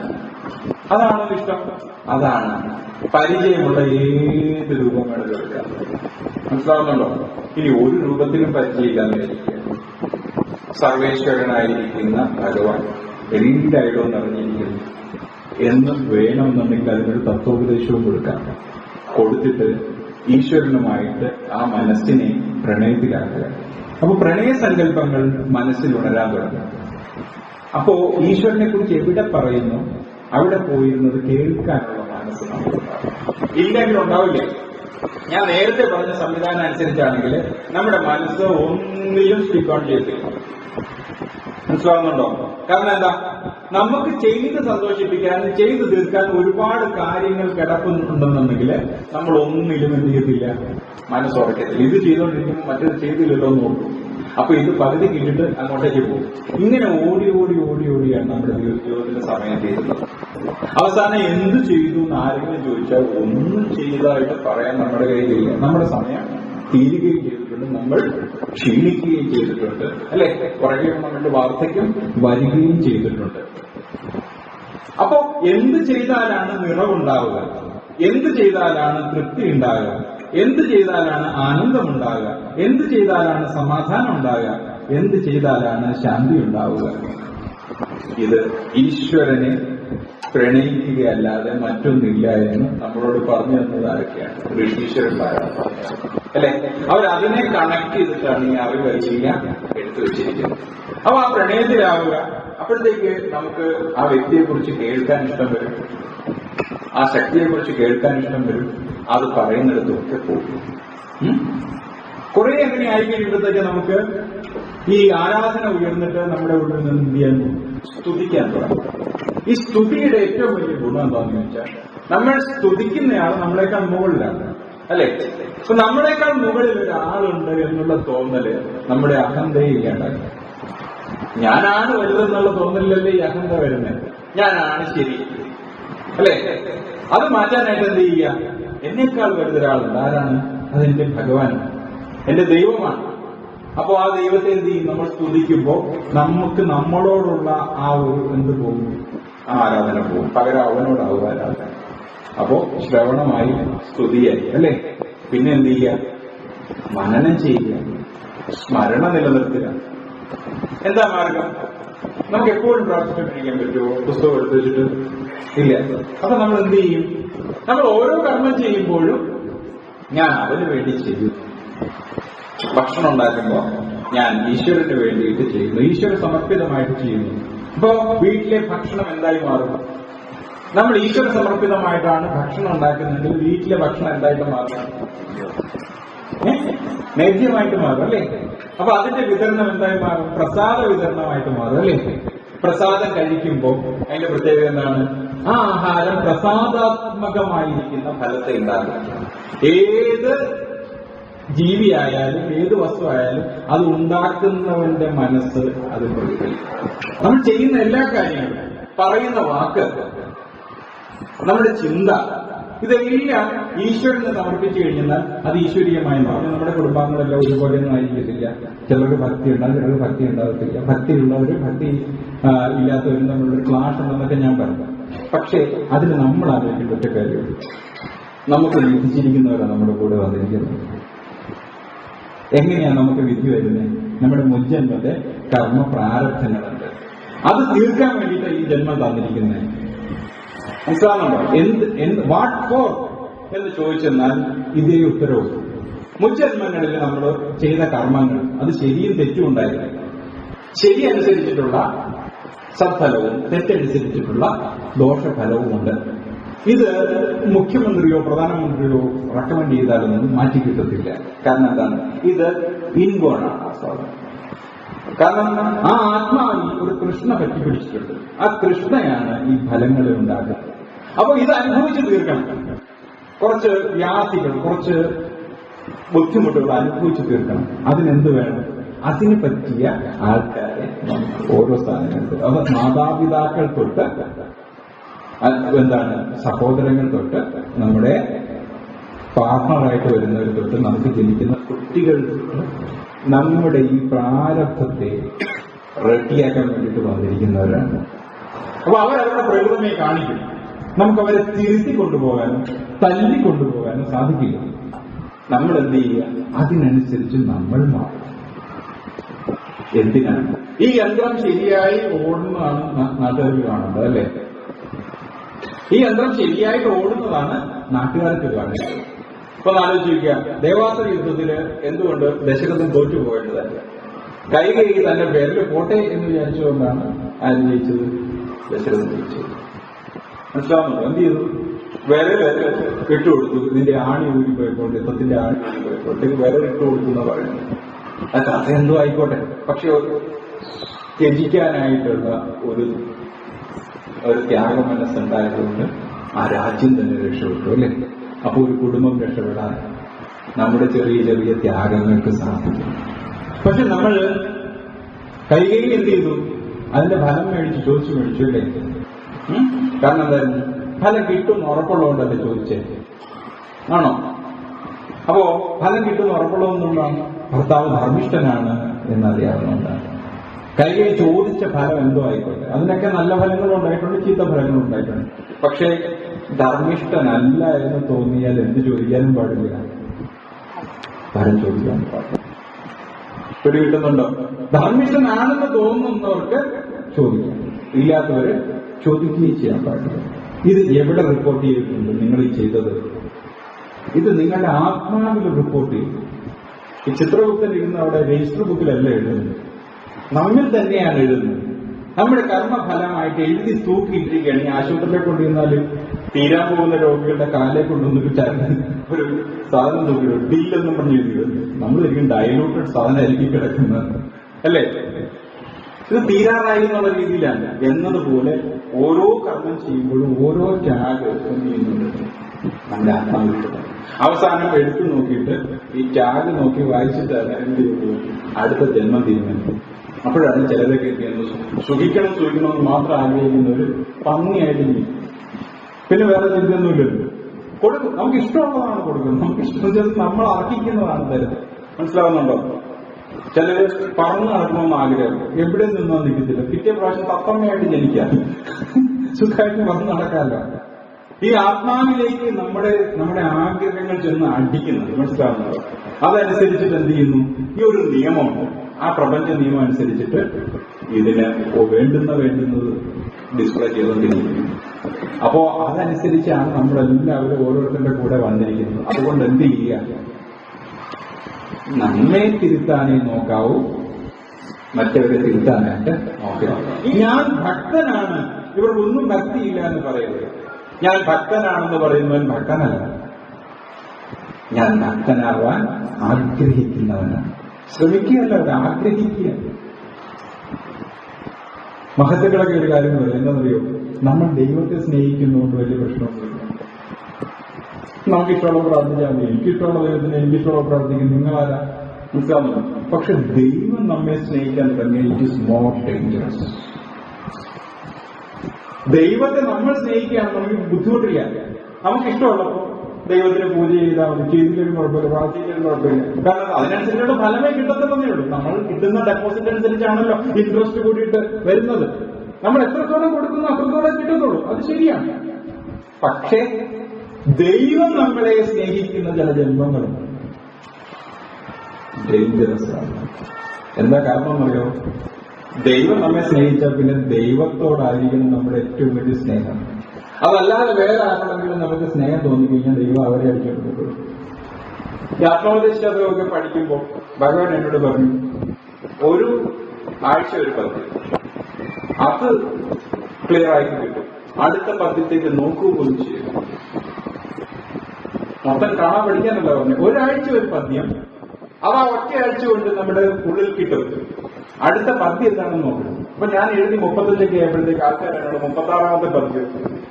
അതാണോ ഇഷ്ടം? അതാണ്. പരിചയമുള്ള ഏത് രൂപം വേണമെങ്കിലും എടുക്കാം. മനസ്സിലാവുന്നുണ്ടോ? ഇനി ഒരു രൂപത്തിലും പരിചയമില്ലാതിരിക്കുക. സർവേശ്വരനായിരിക്കുന്ന ഭഗവാൻ എല്ലായിടവും നിറഞ്ഞിരിക്കുന്നു എന്ന് വേണമെന്നുണ്ടെങ്കിൽ അതിനൊരു തത്വോപദേശവും കൊടുത്തിട്ട് ഈശ്വരനുമായിട്ട് ആ മനസ്സിനെ പ്രണയത്തിലാക്കുക. അപ്പൊ പ്രണയസങ്കല്പങ്ങൾ മനസ്സിൽ ഉണരാൻ തുടങ്ങും. അപ്പോ ഈശ്വരനെ കുറിച്ച് എവിടെ പറയുന്നു അവിടെ പോയിരുന്നത് കേൾക്കാനുള്ള മനസ്സ് നമുക്കുണ്ടാവും. ഇല്ലെങ്കിൽ ഉണ്ടാവില്ല. ഞാൻ നേരത്തെ പറഞ്ഞ സംവിധാനം അനുസരിച്ചാണെങ്കിൽ നമ്മുടെ മനസ്സ് ഒന്നിലും സ്റ്റിക്ക് ഓൺ ചെയ്തില്ല. മനസ്സിലാവുന്നുണ്ടോ? കാരണം എന്താ, നമുക്ക് ചെയ്ത് സന്തോഷിപ്പിക്കാനും ചെയ്തു തീർക്കാനും ഒരുപാട് കാര്യങ്ങൾ കിടക്കുന്നുണ്ടെന്നുണ്ടെങ്കിൽ നമ്മൾ ഒന്നിലും എന്ത് ചെയ്യത്തില്ല, മനസ്സുറക്കത്തില്ല. ഇത് ചെയ്തുകൊണ്ടിരിക്കുമ്പോൾ മറ്റേത് ചെയ്തില്ലല്ലോ എന്ന് നോക്കും. അപ്പൊ ഇത് പകുതി കിട്ടിട്ട് അങ്ങോട്ടേക്ക് പോകും. ഇങ്ങനെ ഓടിയാണ് നമ്മുടെ ജീവിതത്തിന്റെ സമയം തീരുന്നത്. അവസാനം എന്ത് ചെയ്തു എന്ന് ആരെങ്കിലും ചോദിച്ചാൽ ഒന്നും ചെയ്തതായിട്ട് പറയാൻ നമ്മുടെ കയ്യിലില്ല. നമ്മുടെ സമയം തീരുകയും ചെയ്തിട്ടുണ്ട്, നമ്മൾ ക്ഷീണിക്കുകയും ചെയ്തിട്ടുണ്ട്, അല്ലെ? പുറകെ നമ്മളുടെ വാർദ്ധക്യം വരികയും ചെയ്തിട്ടുണ്ട്. അപ്പോ എന്ത് ചെയ്താലാണ് നിറവുണ്ടാവുക, എന്ത് ചെയ്താലാണ് തൃപ്തി ഉണ്ടാകുക, എന്ത് ചെയ്താലാണ് ആനന്ദമുണ്ടാകുക, എന്ത് ചെയ്താലാണ് സമാധാനം ഉണ്ടാകുക, എന്ത് ചെയ്താലാണ് ശാന്തി ഉണ്ടാവുക? ഇത് ഈശ്വരനെ പ്രണയിക്കുകയല്ലാതെ മറ്റൊന്നില്ല എന്ന് നമ്മളോട് പറഞ്ഞു തന്നത് ആരൊക്കെയാണ്? ഋഷീശ്വരന്മാരാണ്, അല്ലെ? അവരതിനെ കണക്ട് ചെയ്തിട്ടാണ് ഈ അറിവ് എല്ലാം എടുത്തു വെച്ചിരിക്കുന്നത്. അപ്പൊ ആ പ്രണയത്തിലാവുക. അപ്പോഴത്തേക്ക് നമുക്ക് ആ വ്യക്തിയെക്കുറിച്ച് കേൾക്കാൻ ഇഷ്ടം വരും, ആ ശക്തിയെക്കുറിച്ച് കേൾക്കാൻ ഇഷ്ടം വരും. അത് പറയുന്നിടത്തൊക്കെ പോകും. കുറെ അങ്ങനെ ആയിക്കഴിയുമ്പോഴത്തേക്ക് നമുക്ക് ഈ ആരാധന ഉയർന്നിട്ട് നമ്മുടെ ഉള്ളിൽ നിന്ന് എന്ത് ചെയ്യാൻ, സ്തുതിക്കാൻ തുടങ്ങും. ഈ സ്തുതിയുടെ ഏറ്റവും വലിയ ഗുണം എന്താണെന്ന് ചോദിച്ചാൽ, നമ്മൾ സ്തുതിക്കുന്നയാൾ നമ്മളെക്കാൾ മുകളിലാണ്, അല്ലെ? അപ്പൊ നമ്മളെക്കാൾ മുകളിൽ ഒരാളുണ്ട് എന്നുള്ള തോന്നല് നമ്മുടെ അഹന്തയെ ഇല്ലാണ്ടാക്കി. ഞാനാണ് വലുതെന്നുള്ള തോന്നലല്ലേ ഈ അഹന്ത വരുന്നത്. ഞാനാണ് ശരി, അല്ലെ? അത് മാറ്റാനായിട്ട് എന്ത് ചെയ്യുക? എന്നേക്കാൾ വലുതൊരാളുണ്ട്. ആരാണ്? അതെന്റെ ഭഗവാനാണ്, എന്റെ ദൈവമാണ്. അപ്പോ ആ ദൈവത്തെ എന്ത് ചെയ്യും? നമ്മൾ സ്തുതിക്കുമ്പോൾ നമുക്ക് നമ്മളോടുള്ള ആ ഒരു എന്ത് പോകും? ആരാധന പോകും. പകരം അവനോടാവും ആരാധന. അപ്പോ ശ്രവണമായി, സ്തുതിയായി, അല്ലെ? പിന്നെ എന്ത് ചെയ്യുക? മനനം ചെയ്യുക, സ്മരണ നിലനിർത്തുക. എന്താ മാർഗം? നമുക്ക് എപ്പോഴും പ്രാർത്ഥിച്ചുകൊണ്ടിരിക്കാൻ പറ്റുമോ? പുസ്തകം എടുത്തു വെച്ചിട്ട് ഇല്ല. അപ്പൊ നമ്മൾ എന്ത് ചെയ്യും? നമ്മൾ ഓരോ കർമ്മം ചെയ്യുമ്പോഴും ഞാൻ അവന് വേണ്ടി ചെയ്യും. ഭക്ഷണം ഉണ്ടാക്കുമ്പോൾ ഞാൻ ഈശ്വരന് വേണ്ടിയിട്ട് ചെയ്യുന്നു, ഈശ്വര സമർപ്പിതമായിട്ട് ചെയ്യുന്നു. അപ്പോ വീട്ടിലെ ഭക്ഷണം എന്തായി മാറും? നമ്മൾ ഈശ്വര സമർപ്പിതമായിട്ടാണ് ഭക്ഷണം ഉണ്ടാക്കുന്നെങ്കിൽ വീട്ടിലെ ഭക്ഷണം എന്തായിട്ട് മാറും? നേദ്യമായിട്ട് മാറും, അല്ലേ? അപ്പൊ അതിന്റെ വിതരണം എന്തായി മാറും? പ്രസാദ വിതരണമായിട്ട് മാറും, അല്ലേ? പ്രസാദം കഴിക്കുമ്പോൾ അതിന്റെ പ്രത്യേകത എന്താണ്? ആ ആഹാരം പ്രസാദാത്മകമായിരിക്കുന്ന ഫലത്തെ ഉണ്ടാകും. ഏത് ജീവിയായാലും ഏത് വസ്തുവായാലും അത് ഉണ്ടാക്കുന്നവന്റെ മനസ്സ് അത് പ്രതിഫലിക്കും. നമ്മൾ ചെയ്യുന്ന എല്ലാ കാര്യങ്ങളും, പറയുന്ന വാക്ക്, നമ്മുടെ ചിന്ത, ഇതെല്ലാം ഈശ്വരന് സമർപ്പിച്ചു കഴിഞ്ഞാൽ അത് ഈശ്വരീയമായി മാറും. നമ്മുടെ കുടുംബാംഗങ്ങളെല്ലാം ഒരുപോലെയൊന്നും ആയിരിക്കത്തില്ല. ചിലർക്ക് ഭക്തി ഉണ്ടാകും, ചിലർക്ക് ഭക്തി ഉണ്ടാകത്തില്ല. ഭക്തിയുള്ളവരും ഭക്തി ഇല്ലാത്തവരും തമ്മിലൊരു ക്ലാഷ് ഉണ്ടെന്നൊക്കെ ഞാൻ പറഞ്ഞു. പക്ഷേ അതിന് നമ്മൾ ആലോചിക്കേണ്ട ഒറ്റ കാര്യമുള്ളൂ. നമുക്ക് വിധിച്ചിരിക്കുന്നവരാണ് നമ്മുടെ കൂടെ വന്നിരിക്കുന്നത്. എങ്ങനെയാണ് നമുക്ക് വിധി വരുന്നത്? നമ്മുടെ മുൻജന്മത്തെ കർമ്മ പ്രാരബ്ധങ്ങളുണ്ട്, അത് തീർക്കാൻ വേണ്ടിയിട്ട് ഈ ജന്മം തന്നിരിക്കുന്നത്. മനസ്സിലാകുന്നുണ്ടോ? വാട്ട് ഫോർ എന്ന് ചോദിച്ചെന്നാൽ ഇതേ ഉത്തരവും. മുൻജന്മങ്ങളിൽ നമ്മൾ ചെയ്ത കർമ്മങ്ങൾ അത് ശരിയും തെറ്റും ഉണ്ടായിരുന്നു. ശരി അനുസരിച്ചിട്ടുള്ള സത്ഫലവും തെറ്റനുസരിച്ചിട്ടുള്ള ദോഷഫലവുമുണ്ട്. ഇത് മുഖ്യമന്ത്രിയോ പ്രധാനമന്ത്രിയോ റെക്കമെൻഡ് ചെയ്താലൊന്നും മാറ്റി കിട്ടത്തില്ല. കാരണം എന്താണ്? ഇത് ഇൻബോണാണ് ആ സാധനം. കാരണം ആ ആത്മാവിൽ ഒരു കൃഷ്ണ പറ്റിപ്പിടിച്ചിട്ടുണ്ട്. ആ കൃഷ്ണയാണ് ഈ ഫലങ്ങളെ ഉണ്ടാക്കുന്നത്. അപ്പൊ ഇത് അനുഭവിച്ച് തീർക്കണം. കുറച്ച് വ്യാധികൾ, കുറച്ച് ബുദ്ധിമുട്ടുകൾ അനുഭവിച്ച് തീർക്കണം. അതിനെന്ത് വേണം? അതിന് പറ്റിയ ആൾക്കാരെ ഓരോ സ്ഥാനങ്ങളിൽ, അത് മാതാപിതാക്കൾ തൊട്ട് എന്താണ് സഹോദരങ്ങൾ തൊട്ട് നമ്മുടെ പാർട്ണറായിട്ട് വരുന്നവർ തൊട്ട് നമുക്ക് ജനിക്കുന്ന കുട്ടികൾ തൊട്ട് നമ്മുടെ ഈ പ്രാരബ്ധത്തെ റെഡിയാക്കാൻ വേണ്ടിയിട്ട് വന്നിരിക്കുന്നവരാണ്. അപ്പൊ അവരവരുടെ പ്രകൃതമേ കാണിക്കും. നമുക്കവരെ തിരുത്തി കൊണ്ടുപോകാനും തല്ലിക്കൊണ്ടുപോകാനും സാധിക്കില്ല. നമ്മൾ എന്ത് ചെയ്യുക? അതിനനുസരിച്ച് നമ്മൾ മാറും. എന്തിനാണ് ഈ യന്ത്രം ശരിയായി ഓടുന്നതാണ് നാട്ടുകാർക്ക് കാണുന്നത്, അല്ലേ? ഈ യന്ത്രം ശരിയായിട്ട് ഓടുന്നതാണ് നാട്ടുകാർക്ക് കാണുന്നത്. ഇപ്പൊ ആലോചിക്കുക, ദേവാസുര യുദ്ധത്തില് എന്തുകൊണ്ട് ദശരഥൻ തോറ്റുപോകേണ്ടതല്ല? കൈകൈ തന്റെ വിരല് പോട്ടെ എന്ന് വിചാരിച്ചുകൊണ്ടാണ് ആര് ജയിച്ചത്? ദശരഥൻ ജയിച്ചത്. മനസ്സിലാവുന്നുണ്ടോ? എന്ത് ചെയ്തു? വിരല് ഇട്ടുകൊടുത്തു. ഇതിന്റെ ആണി ഊരിപ്പോയപ്പോൾ, യുദ്ധത്തിന്റെ ആണി ഊരിപ്പോയപ്പോഴത്തേക്ക് വിരലിട്ട് കൊടുത്തു എന്ന് പറയുന്നത്. അത് കഥ എന്തോ ആയിക്കോട്ടെ, പക്ഷെ ത്യജിക്കാനായിട്ടുള്ള ഒരു ത്യാഗ മനസ്സുണ്ടായതുകൊണ്ട് ആ രാജ്യം തന്നെ രക്ഷപ്പെട്ടു, അല്ലേ? അപ്പൊ ഒരു കുടുംബം രക്ഷപ്പെടാൻ നമ്മുടെ ചെറിയ ചെറിയ ത്യാഗങ്ങൾക്ക് സാധിക്കും. പക്ഷെ നമ്മൾ കൈകൈയിൽ എന്ത് ചെയ്തു? അതിന്റെ ഫലം ചോദിച്ചു മേടിച്ചു, അല്ലേ? കാരണം എന്തായിരുന്നു? ഫലം കിട്ടും ഉറപ്പുള്ളതുകൊണ്ടല്ലേ ചോദിച്ചേ? ആണോ? അപ്പോ ഫലം കിട്ടും ഉറപ്പുള്ളതെന്നുകൊണ്ടാണ്, ഭർത്താവ് ധർമ്മിഷ്ഠനാണ് എന്നറിയാവുന്നതുകൊണ്ടാണ്. കൈകൈ ചോദിച്ച ഫലം എന്തോ ആയിക്കോട്ടെ, അതിനൊക്കെ നല്ല ഫലങ്ങളും ഉണ്ടായിട്ടുണ്ട്, ചീത്ത ഫലങ്ങളും ഉണ്ടായിട്ടുണ്ട്. പക്ഷെ ധർമ്മിഷ്ഠനല്ല എന്ന് തോന്നിയാൽ എന്ത് ചോദിക്കാനും പാടില്ല, ഫലം ചോദിക്കാനും പാടില്ല. പിടി കിട്ടുന്നുണ്ടോ? ധർമ്മിഷ്ഠനാണെന്ന് തോന്നുന്നവർക്ക് ചോദിക്കാം, ഇല്ലാത്തവര് ചോദിക്കുകയും ചെയ്യാൻ പാടില്ല. ഇത് എവിടെ റിപ്പോർട്ട് ചെയ്തിട്ടുണ്ട്? നിങ്ങൾ ഈ ചെയ്തത് ഇത് നിങ്ങളുടെ ആത്മാവിൽ റിപ്പോർട്ട് ചെയ്തു. ഈ ചിത്രഗുപ്തൻ ഇരുന്ന് അവിടെ രജിസ്റ്റർ ബുക്കിലല്ല എഴുതുന്നത്, നമ്മിൽ തന്നെയാണ് എഴുതുന്നത്. നമ്മുടെ കർമ്മഫലമായിട്ട് എഴുതി തൂക്കിയിട്ടിരിക്കുകയാണ്. ഈ ആശുപത്രിയിലെ കൊണ്ടുവന്നാല് തീരാൻ പോകുന്ന രോഗികളുടെ കാലെ കൊണ്ടുവന്നൊരു ഒരു സാധനം തൂക്കിയിടും, ഡീലെന്നും പറഞ്ഞ് എഴുതിയിടുന്നു. നമ്മളൊരിക്കലും ഡയലൂട്ടഡ് സാധനമായിരിക്കും കിടക്കുന്നത്, അല്ലേ? ഇത് തീരാറായി എന്നുള്ള രീതിയിലാണ്. എന്നതുപോലെ ഓരോ കർമ്മം ചെയ്യുമ്പോഴും ഓരോ ത്യാഗം ചെയ്യുന്നുണ്ട് നമ്മുടെ ആത്മാവിൽ. അവസാനം എടുത്തു നോക്കിയിട്ട് ഈ ത്യാഗ് നോക്കി വായിച്ചിട്ട് എന്ത് ചെയ്തു? അടുത്ത ജന്മം തീരുമാനിക്കും. അപ്പോഴാണ് ചിലരൊക്കെ സുഖിക്കണമെന്ന് മാത്രം ആഗ്രഹിക്കുന്ന ഒരു ഭംഗിയായിട്ട് പിന്നെ വേറെ ചിന്തയൊന്നുമില്ലല്ലോ. കൊടുക്കും, നമുക്ക് ഇഷ്ടമുള്ളതാണ് കൊടുക്കുന്നത്. നമുക്ക് ഇഷ്ടം നമ്മൾ അർഹിക്കുന്നതാണ് തരുന്നത്. മനസ്സിലാവുന്നുണ്ടോ? ചിലര് പറന്ന് നടക്കണമെന്ന് ആഗ്രഹം, എവിടെ നിന്നോ നിൽക്കത്തില്ല. പിറ്റേ പ്രാവശ്യം തത്തമ്മയായിട്ട് ജനിക്കാം, സുഖമായിട്ട് പറന്ന് നടക്കാമല്ലോ. ഈ ആത്മാവിലേക്ക് നമ്മുടെ ആഗ്രഹങ്ങൾ ചെന്ന് അടിക്കുന്നത്. മനസ്സിലാവുന്നതോ? അതനുസരിച്ചിട്ട് എന്ത് ചെയ്യുന്നു? ഈ ഒരു നിയമമുണ്ട്, ആ പ്രപഞ്ച നിയമം അനുസരിച്ചിട്ട് ഇതിന് വേണ്ടുന്നത് ഡിസ്പ്ലേ ചെയ്തുകൊണ്ടിരിക്കുന്നു. അപ്പോ അതനുസരിച്ചാണ് നമ്മളെല്ലാവരും ഓരോരുത്തരുടെ കൂടെ വന്നിരിക്കുന്നത്. അതുകൊണ്ട് എന്ത് ചെയ്യുക? നമ്മെ തിരുത്താനേ നോക്കാവൂ, മറ്റവരെ തിരുത്താനായിട്ട് നോക്കുക. ഞാൻ ഭക്തനാണ്, ഇവർക്കൊന്നും ഭക്തിയില്ല എന്ന് പറയുന്നത്. ഞാൻ ഭക്തനാണെന്ന് പറയുന്നവൻ ഭക്തനല്ല, ഞാൻ ഭക്തനാവാൻ ആഗ്രഹിക്കുന്നവനാണ്. ശ്രമിക്കുകയല്ല, അവർ ആഗ്രഹിക്കുക. മഹത്തുക്കളൊക്കെ ഒരു കാര്യം പറയും, എന്താണെന്നറിയോ? നമ്മൾ ദൈവത്തെ സ്നേഹിക്കുന്നതുകൊണ്ട് വലിയ പ്രശ്നമൊന്നുമില്ല. നമുക്കിഷ്ടമുള്ള പ്രാർത്ഥിച്ചാൽ മതി, എനിക്കിഷ്ടമുള്ള ദൈവത്തിന് എനിക്കിഷ്ടമുള്ള പ്രാർത്ഥിക്കും, നിങ്ങളാരാ? മനസ്സിലാവുന്നു? പക്ഷെ ദൈവം നമ്മെ സ്നേഹിക്കാൻ തുടങ്ങിയ ഇറ്റ് ഈസ് മോർ ഡേഞ്ചറസ്. ദൈവത്തെ നമ്മൾ സ്നേഹിക്കുകയാണ്, നമുക്ക് ബുദ്ധിമുട്ടില്ല. നമുക്കിഷ്ടമുള്ളപ്പോൾ ദൈവത്തിന് പൂജ ചെയ്താൽ മതി, ചെയ്തിട്ടൊരു കുഴപ്പമില്ല, പ്രാർത്ഥിച്ചൊരു കുഴപ്പമില്ല. കാരണം അതിനനുസരിച്ചുള്ള ഫലമേ കിട്ടത്തുള്ളതേ ഉള്ളൂ. നമ്മൾ കിട്ടുന്ന ഡെപ്പോസിറ്റ് അനുസരിച്ചാണല്ലോ ഇൻട്രസ്റ്റ് കൂടിയിട്ട് വരുന്നത്. നമ്മൾ എത്രത്തോളം കൊടുക്കുന്നു അത്രത്തോളം കിട്ടുന്നുള്ളൂ, അത് ശരിയാണ്. പക്ഷേ ദൈവം നമ്മളെ സ്നേഹിക്കുന്ന ചില ജന്മങ്ങളുണ്ട്, ഡേഞ്ചറസ് ആണ്. എന്താ കാരണം എന്നറിയോ? ദൈവം നമ്മെ സ്നേഹിച്ചാൽ പിന്നെ ദൈവത്തോടായിരിക്കണം നമ്മുടെ ഏറ്റവും വലിയ സ്നേഹം. അതല്ലാതെ വേറെ ആരോടെങ്കിലും നമുക്ക് സ്നേഹം തോന്നിക്കഴിഞ്ഞാൽ ദൈവം അവരെ അടിച്ചെടുത്തു. ഈ ആത്മോപദേശമൊക്കെ പഠിക്കുമ്പോൾ ഭഗവാൻ എന്നോട് പറഞ്ഞു, ഒരു ആഴ്ച ഒരു പദ്യം, അത് ക്ലിയർ ആയിട്ട് കിട്ടും. അടുത്ത പദ്യത്തേക്ക് നോക്കൂ പോലും ചെയ്യും. മൊത്തം കാണാൻ പഠിക്കാനല്ല പറഞ്ഞു. ഒരാഴ്ച ഒരു പദ്യം, അത് ആ ഒറ്റയാഴ്ച കൊണ്ട് നമ്മുടെ ഉള്ളിൽ കിട്ടും. അടുത്ത പദ്യം എന്താണെന്ന് നോക്കണം. അപ്പൊ ഞാൻ എഴുതി 35 ആയപ്പോഴത്തേക്ക് ആൾക്കാരാണ് 36ാമത്തെ പദ്യം,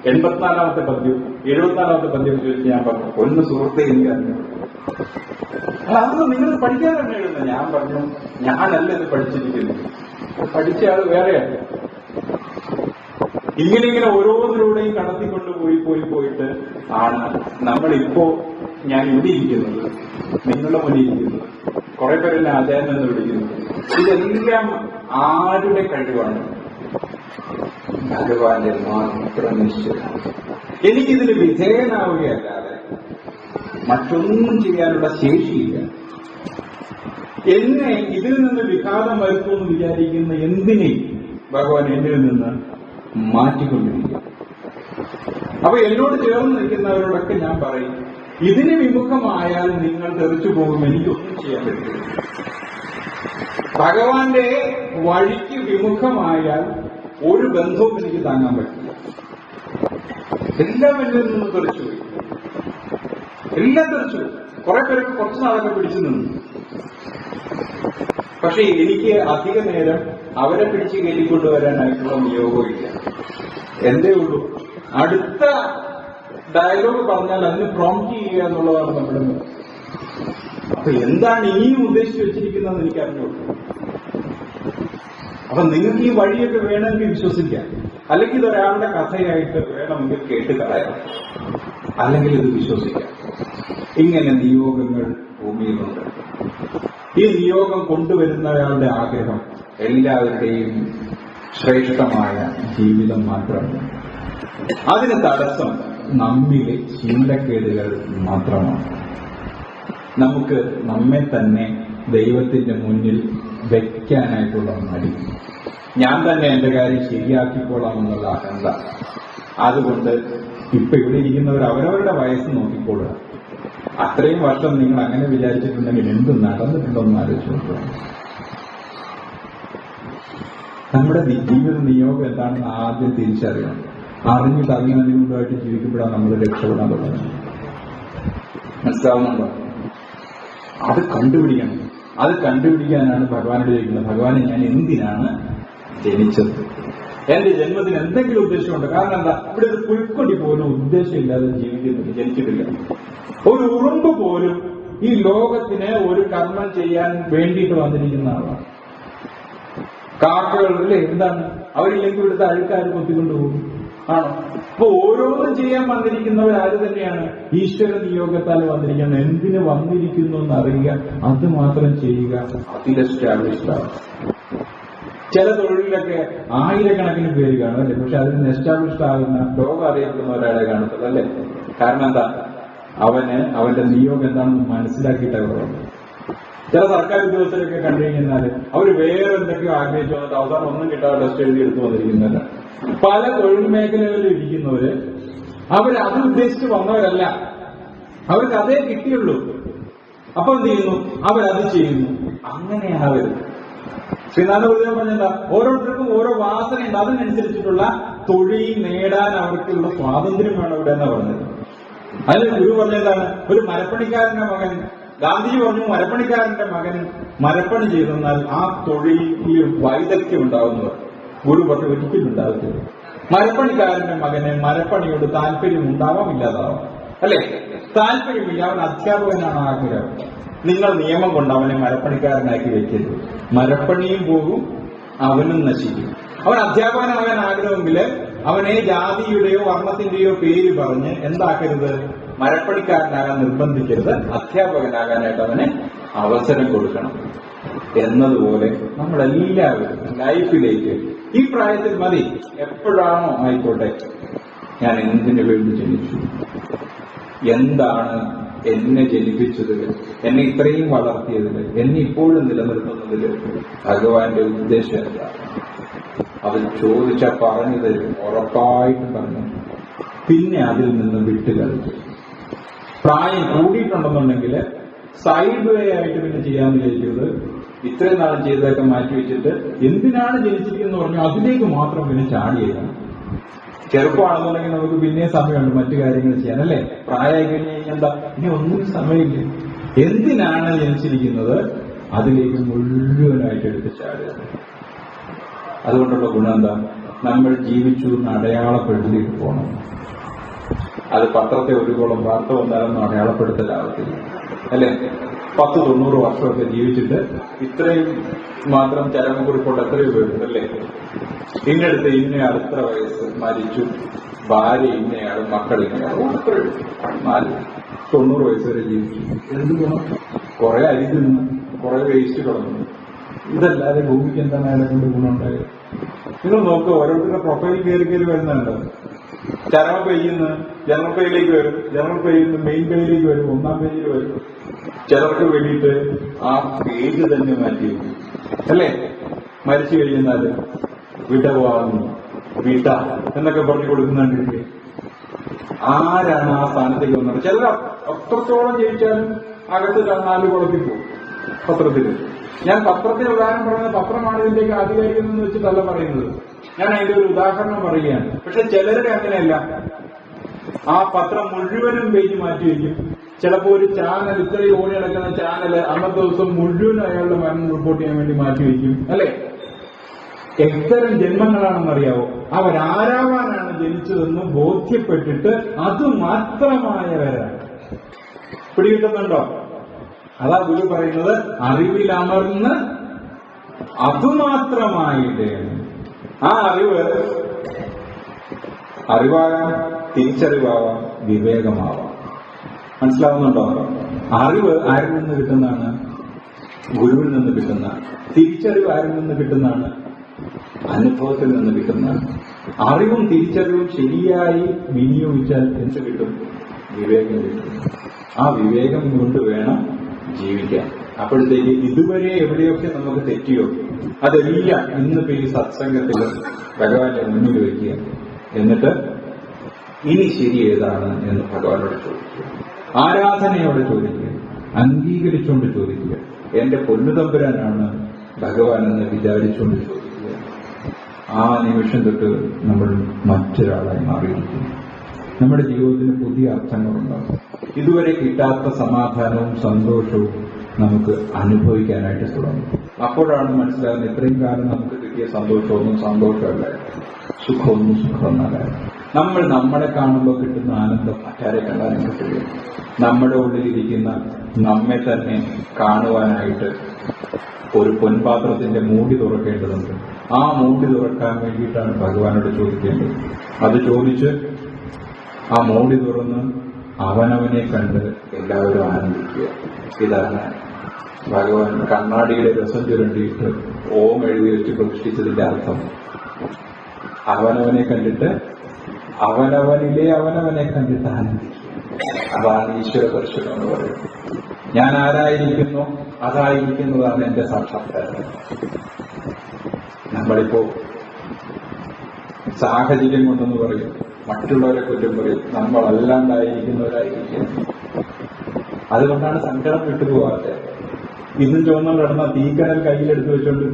84ാമത്തെ പദ്യം, 74ാമത്തെ പദ്യം ചോദിച്ച് ഞാൻ പറഞ്ഞു, ഒന്ന് സുഹൃത്തെ എനിക്കറിഞ്ഞു. അതൊന്നും നിങ്ങൾ പഠിക്കാനാണ് എഴുതുന്നത്. ഞാൻ പറഞ്ഞു, ഞാനല്ല ഇത് പഠിച്ചിരിക്കുന്നത്, പഠിച്ച ആൾ വേറെയാണ്. ഇങ്ങനെ ഓരോന്നിലൂടെയും പോയിട്ട് ആണ് നമ്മളിപ്പോ ഞാൻ ഇവിടെ ഇരിക്കുന്നത്, നിങ്ങളുടെ മുന്നിൽ ഇരിക്കുന്നത്. കുറെ പേരെന്നെ ആചാര്യൻ എന്ന് വിളിക്കുന്നത്. ഇതെല്ലാം ആരുടെ കഴിവാണ്? ഭഗവാന്റെ മാത്രം നിശ്ചയം. എനിക്കിതിന് വിധേയനാവുകയല്ലാതെ മറ്റൊന്നും ചെയ്യാനുള്ള ശേഷിയില്ല. എന്നെ ഇതിൽ നിന്ന് വിഘാതം വരുത്തുമെന്ന് വിചാരിക്കുന്ന എന്തിനേയും ഭഗവാൻ എന്നിൽ നിന്ന് മാറ്റിക്കൊണ്ടിരിക്കുക. അപ്പൊ എന്നോട് ചേർന്ന് നിൽക്കുന്നവരോടൊക്കെ ഞാൻ പറയും, ഇതിന് വിമുഖമായാൽ നിങ്ങൾ തെറിച്ചു പോകും, എനിക്കൊന്നും ചെയ്യാൻ പറ്റില്ല. ഭഗവാന്റെ വഴിക്ക് വിമുഖമായാൽ ഒരു ബന്ധവും എനിക്ക് താങ്ങാൻ പറ്റില്ല. എല്ലാം എന്നിൽ നിന്ന് തെറിച്ചുപോയി, എല്ലാം തെറിച്ചു. കുറെ പേർക്ക് കുറച്ചു നാളൊക്കെ പിടിച്ചു നിന്നു. പക്ഷെ എനിക്ക് അധിക നേരം അവരെ പിടിച്ച് കയറ്റിക്കൊണ്ടുവരാനായിട്ടുള്ള നിയോഗവും ഇല്ല. എന്തേ ഉള്ളൂ, അടുത്ത ഡയലോഗ് പറഞ്ഞാൽ അതിന് പ്രോംപ്റ്റ് ചെയ്യുക എന്നുള്ളതാണ് നമ്മുടെ. അപ്പൊ എന്താണ് ഇനിയും ഉദ്ദേശിച്ച് വെച്ചിരിക്കുന്നതെന്ന് എനിക്ക് അറിഞ്ഞുള്ളൂ. അപ്പൊ നിങ്ങൾക്ക് ഈ വഴിയൊക്കെ വേണമെങ്കിൽ വിശ്വസിക്കാം, അല്ലെങ്കിൽ ഇതൊരാളുടെ കഥയായിട്ട് വേണമെങ്കിൽ കേട്ട് കളയാം, അല്ലെങ്കിൽ ഇത് വിശ്വസിക്കാം. ഇങ്ങനെ നിയോഗങ്ങൾ ഭൂമിയിലുണ്ട്. ഈ നിയോഗം കൊണ്ടുവരുന്നയാളുടെ ആഗ്രഹം എല്ലാവരുടെയും ശ്രേഷ്ഠമായ ജീവിതം മാത്രമാണ്. അതിന് തടസ്സം നമ്മിലെ ശീലക്കേടുകൾ മാത്രമാണ്. നമുക്ക് നമ്മെ തന്നെ ദൈവത്തിന്റെ മുന്നിൽ വെക്കാനായിട്ടുള്ള മടി, ഞാൻ തന്നെ എന്റെ കാര്യം ശരിയാക്കിക്കോളാം എന്നുള്ള അഹന്ത. അതുകൊണ്ട് ഇപ്പൊ ഇവിടെ ഇരിക്കുന്നവർ അവരവരുടെ വയസ്സ് നോക്കിക്കോളുക. അത്രയും വർഷം നിങ്ങൾ അങ്ങനെ വിചാരിച്ചിട്ടുണ്ടെങ്കിൽ എന്ത് നടന്നിട്ടുണ്ടോന്ന് ആലോചിച്ച് നോക്കുക. നമ്മുടെ ജീവിത നിയോഗം എന്താണെന്ന് ആദ്യം തിരിച്ചറിയണം. അറിഞ്ഞിട്ട് അതിനനുകൂലമായിട്ട് ജീവിക്കുമ്പോഴാണ് നമ്മൾ രക്ഷപ്പെടാൻ തുടങ്ങുന്നത്. മനസ്സിലാവുന്നുണ്ടോ? അത് കണ്ടുപിടിക്കണം. അത് കണ്ടുപിടിക്കാനാണ് ഭഗവാനോട് ചോദിക്കുന്നത്, ഭഗവാനെ ഞാൻ എന്തിനാണ് ജനിച്ചത്? എന്റെ ജന്മത്തിന് എന്തെങ്കിലും ഉദ്ദേശമുണ്ട്? കാരണം എന്താ, ഇവിടെ ഒരു പുൽക്കൊടി പോലും ഉദ്ദേശമില്ലാതെ ജീവിക്കുന്നില്ല, ജനിച്ചിട്ടില്ല. ഒരു ഉറുമ്പ് പോലും ഈ ലോകത്തിന് ഒരു കർമ്മം ചെയ്യാൻ വേണ്ടിയിട്ട് വന്നിരിക്കുന്ന ആളാണ്. കാക്കകളിലെ എന്താണ്, അവരില്ലെങ്കിൽ ഇവിടുത്തെ ആൾക്കാർ കൊത്തിക്കൊണ്ടുപോകും ആണോ? അപ്പൊ ഓരോന്നും ചെയ്യാൻ വന്നിരിക്കുന്നവരാര് തന്നെയാണ്? ഈശ്വര നിയോഗത്താൽ വന്നിരിക്കുന്നത്. എന്തിന് വന്നിരിക്കുന്നു എന്നറിയുക, അത് മാത്രം ചെയ്യുക, അതിൽ എസ്റ്റാബ്ലിഷ്ഡ് ആണ്. ചില തൊഴിലിലൊക്കെ ആയിരക്കണക്കിന് പേര് കാണും അല്ലേ, പക്ഷെ അതിന് എസ്റ്റാബ്ലിഷ്ഡ് ആകുന്ന ലോകം അറിയപ്പെടുന്ന ഒരാളെ കാണത്തുള്ളൂ അല്ലേ. കാരണം എന്താ, അവന്റെ നിയോഗം എന്താണെന്ന് മനസ്സിലാക്കിയിട്ടാണ്. ചില സർക്കാർ ഉദ്യോഗസ്ഥരൊക്കെ കണ്ടു കഴിഞ്ഞാൽ അവർ വേറെ എന്തൊക്കെയോ ആഗ്രഹിച്ചു വന്നിട്ട് അവസാനം ഒന്നും കിട്ടാതെ ടെസ്റ്റ് എഴുതി എടുത്തു വന്നിരിക്കുന്നില്ല. പല തൊഴിൽ മേഖലകളിൽ ഇരിക്കുന്നവര് അവരത് ഉദ്ദേശിച്ച് വന്നവരല്ല, അവർക്ക് അതേ കിട്ടിയുള്ളൂ. അപ്പൊ എന്ത് ചെയ്യുന്നു, അവരത് ചെയ്യുന്നു. അങ്ങനെയാവരുത്. ശ്രീനാഥഗുരുദേവൻ പറഞ്ഞെന്താ, ഓരോരുത്തർക്കും ഓരോ വാസനയുണ്ട്, അതിനനുസരിച്ചിട്ടുള്ള തൊഴിൽ നേടാൻ അവർക്കുള്ള സ്വാതന്ത്ര്യം വേണം ഇവിടെ എന്നാ പറഞ്ഞത്. അതിന് ഗുരു പറഞ്ഞതാണ്, ഒരു മരപ്പണിക്കാരന്റെ മകൻ, ഗാന്ധിജി പറഞ്ഞു മരപ്പണിക്കാരന്റെ മകൻ മരപ്പണി ചെയ്തെന്നാൽ ആ തൊഴിലിൽ വൈദഗ്ധ്യം ഉണ്ടാവുന്നവർ. ഗുരു പറഞ്ഞു ഒരിക്കലും ഉണ്ടാകത്തില്ല. മരപ്പണിക്കാരന്റെ മകന് മരപ്പണിയോട് താല്പര്യം ഉണ്ടാവാം, ഇല്ലാതാവാം അല്ലെ. താല്പര്യമില്ല, അവൻ അധ്യാപകനാണ് ആഗ്രഹം. നിങ്ങൾ നിയമം കൊണ്ട് അവനെ മരപ്പണിക്കാരനാക്കി വെക്കരുത്. മരപ്പണിയും പോകും, അവനും നശിക്കും. അവൻ അധ്യാപകനാകാൻ ആഗ്രഹമെങ്കിൽ അവനെ ജാതിയുടെയോ വർണ്ണത്തിന്റെയോ പേര് പറഞ്ഞ് എന്താക്കരുത്, മരപ്പണിക്കാരനാകാൻ നിർബന്ധിക്കരുത്. അധ്യാപകനാകാനായിട്ട് അവന് അവസരം കൊടുക്കണം. എന്നതുപോലെ നമ്മളെല്ലാവരും ലൈഫിലേക്ക് ഈ പ്രായത്തിൽ മതി, എപ്പോഴാണോ ആയിക്കോട്ടെ, ഞാൻ എന്തിനു വേണ്ടി ജനിച്ചു, എന്താണ് എന്നെ ജനിപ്പിച്ചത്, എന്നെ ഇത്രയും വളർത്തിയതിൽ, എന്നെ ഇപ്പോഴും നിലനിർത്തുന്നതിൽ ഭഗവാന്റെ ഉദ്ദേശം എന്താണ്, അത് ചോദിച്ചാൽ പറഞ്ഞു തരും, ഉറപ്പായിട്ടും പറഞ്ഞു. പിന്നെ അതിൽ നിന്ന് വിട്ടുകളിക്കും. പ്രായം കൂടിയിട്ടുണ്ടെന്നുണ്ടെങ്കിൽ സൈഡ് വേ ആയിട്ട് പിന്നെ ചെയ്യാന്ന് വിചാരിക്കുന്നത്, ഇത്രയും നാളും ചെയ്തതൊക്കെ മാറ്റിവെച്ചിട്ട് എന്തിനാണ് ജനിച്ചിരിക്കുന്നത് പറഞ്ഞു അതിലേക്ക് മാത്രം പിന്നെ ചാടിയേക്കണം. ചെറുപ്പമാണെന്നുണ്ടെങ്കിൽ നമുക്ക് പിന്നെ സമയമുണ്ട് മറ്റു കാര്യങ്ങൾ ചെയ്യാൻ അല്ലേ. പ്രായമായി കഴിഞ്ഞ് കഴിഞ്ഞാൽ എന്താ, ഇനി ഒന്നിനും സമയമില്ല. എന്തിനാണ് ജനിച്ചിരിക്കുന്നത് അതിലേക്ക് മുഴുവനായിട്ട് എടുത്ത് ചാടുക. അതുകൊണ്ടുള്ള ഗുണം എന്താ, നമ്മൾ ജീവിച്ചു എന്ന് അടയാളപ്പെടുത്തിയിട്ട് പോകണം. അത് പത്രത്തെ ഒരു കോളം വാർത്ത വന്നാലൊന്നും അടയാളപ്പെടുത്തലാവത്തില്ല അല്ലെ. 10-90 വർഷമൊക്കെ ജീവിച്ചിട്ട് ഇത്രയും മാത്രം ചരമക്കുറിപ്പുണ്ട് എത്രയോ പേരുണ്ട് അല്ലേ. ഇന്നടുത്ത് ഇന്നയാൾ ഇത്ര വയസ്സ് മരിച്ചു, ഭാര്യ ഇന്നയാളും മക്കൾ ഇന്നയാളും, അത്രയും 90 വയസ്സ് വരെ ജീവിച്ചു. എന്ത് ഗുണം? കുറെ അരി തിന്നു, കുറെ വേസ്റ്റ് കളഞ്ഞു. ഇതല്ലാതെ ഭൂമിക്ക് എന്താണ് അയാളെ കൊണ്ട് ഗുണമുണ്ടായത്? നിങ്ങൾ നോക്കുക, ഓരോരുത്തരുടെ പ്രൊഫൈൽ കയറി വരുന്നുണ്ട്. ചരമ പേജിൽ നിന്ന് ജനറൽ പേജിലേക്ക് വരും, ജനറൽ പേജിൽ നിന്ന് മെയിൻ പേജിലേക്ക് വരും, 1-ാം പേജിൽ വരും. ചിലർക്ക് വേണ്ടിയിട്ട് ആ പേജ് തന്നെ മാറ്റി വയ്ക്കും, അല്ലേ? മരിച്ചു കഴിയുന്നാല് വിടവാങ്ങി, വിട എന്നൊക്കെ പറഞ്ഞു കൊടുക്കുന്നുണ്ടിരിക്കുക. ആരാണ് ആ സ്ഥാനത്തേക്ക് വന്നത്? ചിലർ അത്രത്തോളം ജയിച്ചാലും അകത്ത് 4 കുളത്തിൽ പോകും പത്രത്തിൽ. ഞാൻ പത്രത്തിന് ഉദാഹരണം പറയുന്നത് പത്രമാണ് ഇതിന്റെയൊക്കെ ആധികാരികം എന്ന് വെച്ചിട്ടല്ല പറയുന്നത്, ഞാൻ അതിന്റെ ഒരു ഉദാഹരണം പറയുകയാണ്. പക്ഷെ ചിലരുടെ അങ്ങനെയല്ല, ആ പത്രം മുഴുവനും പേജ് മാറ്റി വയ്ക്കും. ചിലപ്പോൾ ഒരു ചാനൽ, ഇത്രയും ഓടി നടക്കുന്ന ചാനല് അന്നത്തെ ദിവസം മുഴുവൻ അയാളുടെ മരണം റിപ്പോർട്ട് ചെയ്യാൻ വേണ്ടി മാറ്റി വയ്ക്കും, അല്ലെ? എത്തരം ജന്മങ്ങളാണെന്നറിയാവോ? അവരാരാവാനാണ് ജനിച്ചതെന്ന് ബോധ്യപ്പെട്ടിട്ട് അതുമാത്രമായവരാണ്. പിടികിട്ടുന്നുണ്ടോ? അതാ ഗുരു പറയുന്നത്, അറിവിലമർന്ന് അതുമാത്രമായിട്ട്. ആ അറിവാകാം, തിരിച്ചറിവാകാം, വിവേകമാവാം. മനസ്സിലാവുന്നുണ്ടോ? അറിവ് ആരിൽ നിന്ന് കിട്ടുന്നതാണ്? ഗുരുവിൽ നിന്ന് കിട്ടുന്നതാണ്. തിരിച്ചറിവ് ആരിൽ നിന്ന് കിട്ടുന്നതാണ്? അനുഭവത്തിൽ നിന്ന് കിട്ടുന്നതാണ്. അറിവും തിരിച്ചറിവും ശരിയായി വിനിയോഗിച്ചാൽ എന്ത് കിട്ടും? വിവേകം കിട്ടും. ആ വിവേകം കൊണ്ട് വേണം ജീവിക്കാൻ. അപ്പോഴത്തേക്ക് ഇതുവരെ എവിടെയൊക്കെ നമുക്ക് തെറ്റിയോ അതെല്ലാം ഇന്നിപ്പോ ഈ സത്സംഗത്തിൽ ഭഗവാന്റെ മുന്നിൽ വയ്ക്കുക. എന്നിട്ട് ഇനി ശരി ഏതാണ് എന്ന് ഭഗവാനോട് ചോദിക്കുക, ആരാധനയോടെ ചോദിക്കുക, അംഗീകരിച്ചുകൊണ്ട് ചോദിക്കുക. എന്റെ പൊന്നുതമ്പുരാനാണ് ഭഗവാൻ എന്ന് വിചാരിച്ചുകൊണ്ട് ചോദിക്കുക. ആ നിമിഷം തൊട്ട് നമ്മൾ മറ്റൊരാളായി മാറിയിരിക്കുന്നു. നമ്മുടെ ജീവിതത്തിന് പുതിയ അർത്ഥങ്ങളുണ്ടാകും. ഇതുവരെ കിട്ടാത്ത സമാധാനവും സന്തോഷവും നമുക്ക് അനുഭവിക്കാനായിട്ട് തുടങ്ങും. അപ്പോഴാണ് മനസ്സിലാകുന്നത് ഇത്രയും കാലം നമുക്ക് കിട്ടിയ സന്തോഷമൊന്നും സന്തോഷമല്ല, സുഖമൊന്നും സുഖമല്ല. നമ്മൾ നമ്മളെ കാണുമ്പോൾ കിട്ടുന്ന ആനന്ദം മറ്റാരെ കണ്ടാലും കിട്ടില്ല. നമ്മുടെ ഉള്ളിലിരിക്കുന്ന നമ്മെ തന്നെ കാണുവാനായിട്ട് ഒരു പൊൻപാത്രത്തിന്റെ മൂടി തുറക്കേണ്ടതുണ്ട്. ആ മൂടി തുറക്കാൻ വേണ്ടിയിട്ടാണ് ഭഗവാനോട് ചോദിക്കേണ്ടത്. അത് ചോദിച്ച് ആ മൂടി തുറന്ന് അവനവനെ കണ്ട് എല്ലാവരും ആനന്ദിക്കുക. ഇതാണ് ഭഗവാൻ കണ്ണാടിയുടെ രസം ചുരണ്ടിയിട്ട് ഓം എഴുതി വെച്ച് പ്രതിഷ്ഠിച്ചതിന്റെ അർത്ഥം. അവനവനെ കണ്ടിട്ട് അവനവനിലെ അവനവനെ കണ്ടിട്ട് ആനന്ദിക്കുക. അതാണ് ഈശ്വര ദർശനം എന്ന് പറയുന്നത്. ഞാൻ ആരായിരിക്കുന്നു അതായിരിക്കുന്നതാണ് എന്റെ സാക്ഷാത്കാരം. നമ്മളിപ്പോ സാഹചര്യം കൊണ്ടെന്ന് പറയും, മറ്റുള്ളവരെ കുറ്റം പറയും, നമ്മളല്ലാണ്ടായിരിക്കുന്നവരായിരിക്കും. അതുകൊണ്ടാണ് സങ്കടം വിട്ടുപോകാതെ. ഇന്നും ചുവന്നുകൊണ്ട് നടന്ന തീക്കനൽ കയ്യിലെടുത്ത് വെച്ചോണ്ട്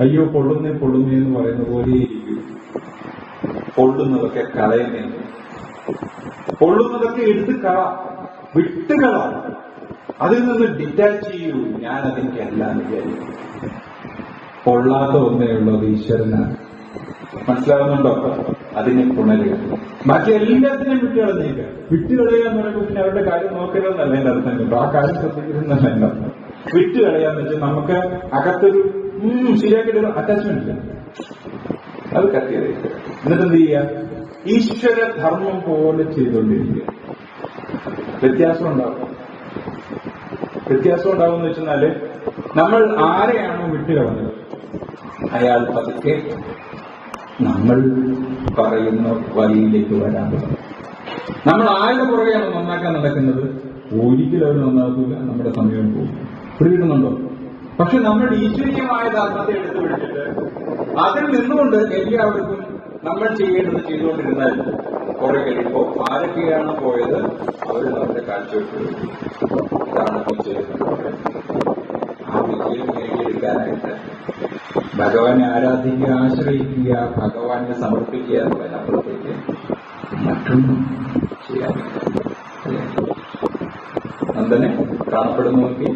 അയ്യോ പൊള്ളുന്നേ പൊള്ളുന്നേ എന്ന് പറയുന്ന പോലെ ഇരിക്കും. പൊള്ളുന്നതൊക്കെ കളയുന്നേ, പൊള്ളുന്നതൊക്കെ എടുത്ത് വിട്ടുകള, അതിൽ നിന്ന് ഡിറ്റാച്ച് ചെയ്യൂ. ഞാൻ അതിനെല്ലാം വിചാരിക്കും. പൊള്ളാത്ത ഒന്നേ ഉള്ളത് ഈശ്വരനാണ്. മനസ്സിലാവുന്നുണ്ടോ? അതിനെ പുണരുക. ബാക്കി എല്ലാത്തിനെയും വിട്ടുകളഞ്ഞേക്കുക. വിട്ടുകളയുക എന്ന് പറയുമ്പോൾ പിന്നെ അവരുടെ കാര്യം നോക്കരുതെന്നല്ല എന്റെ അർത്ഥം കേട്ടോ. ആ കാര്യം ശ്രദ്ധിക്കുന്നതല്ല എന്റെ അർത്ഥം. വിട്ടുകളയാന്ന് വെച്ചാൽ നമുക്ക് അകത്തൊരു ശരിയാക്കിയിട്ട് അറ്റാച്ച്മെന്റ് ഇല്ല, അത് കട്ട് ചെയ്തേക്കുക. എന്നിട്ട് എന്ത് ചെയ്യുക? ഈശ്വര ധർമ്മം പോലെ ചെയ്തുകൊണ്ടിരിക്കുക. വ്യത്യാസം ഉണ്ടാവും. വ്യത്യാസം ഉണ്ടാവുമെന്ന് വെച്ചാല് നമ്മൾ ആരെയാണോ വിട്ടുകളഞ്ഞത് അയാൾ പതുക്കെ നമ്മൾ പറയുന്ന വഴിയിലേക്ക് വരാൻ തുടങ്ങും. നമ്മൾ ആരുടെ പുറകെയാണ് നന്നാക്കാൻ നടക്കുന്നത്, ഒരിക്കലും അവർ നന്നാക്കില്ല, നമ്മുടെ സമയം പോകും. പിടികിട്ടുന്നുണ്ടോ? പക്ഷെ നമ്മൾ ഈശ്വരീയമായ ധർമ്മത്തെ എടുത്തു പിടിച്ചിട്ട് അതിൽ നിന്നുകൊണ്ട് എല്ലാവർക്കും നമ്മൾ ചെയ്യേണ്ടത് ചെയ്തുകൊണ്ടിരുന്നാൽ കുറെ കഴിയുമ്പോൾ ആരൊക്കെയാണ് പോയത് അവർ നമ്മുടെ കാഴ്ചവെച്ചു. ഇതാണ് വിജയം. ആ വിജയം നേടിയെടുക്കാനായിട്ട് ഭഗവാനെ ആരാധിക്കുക, ആശ്രയിക്കുക, ഭഗവാനെ സമർപ്പിക്കുക എന്നതിനപ്പുറത്തേക്ക് മറ്റൊന്നും ചെയ്യാൻ നന്ദനെ കാണപ്പെടുന്നുവെങ്കിൽ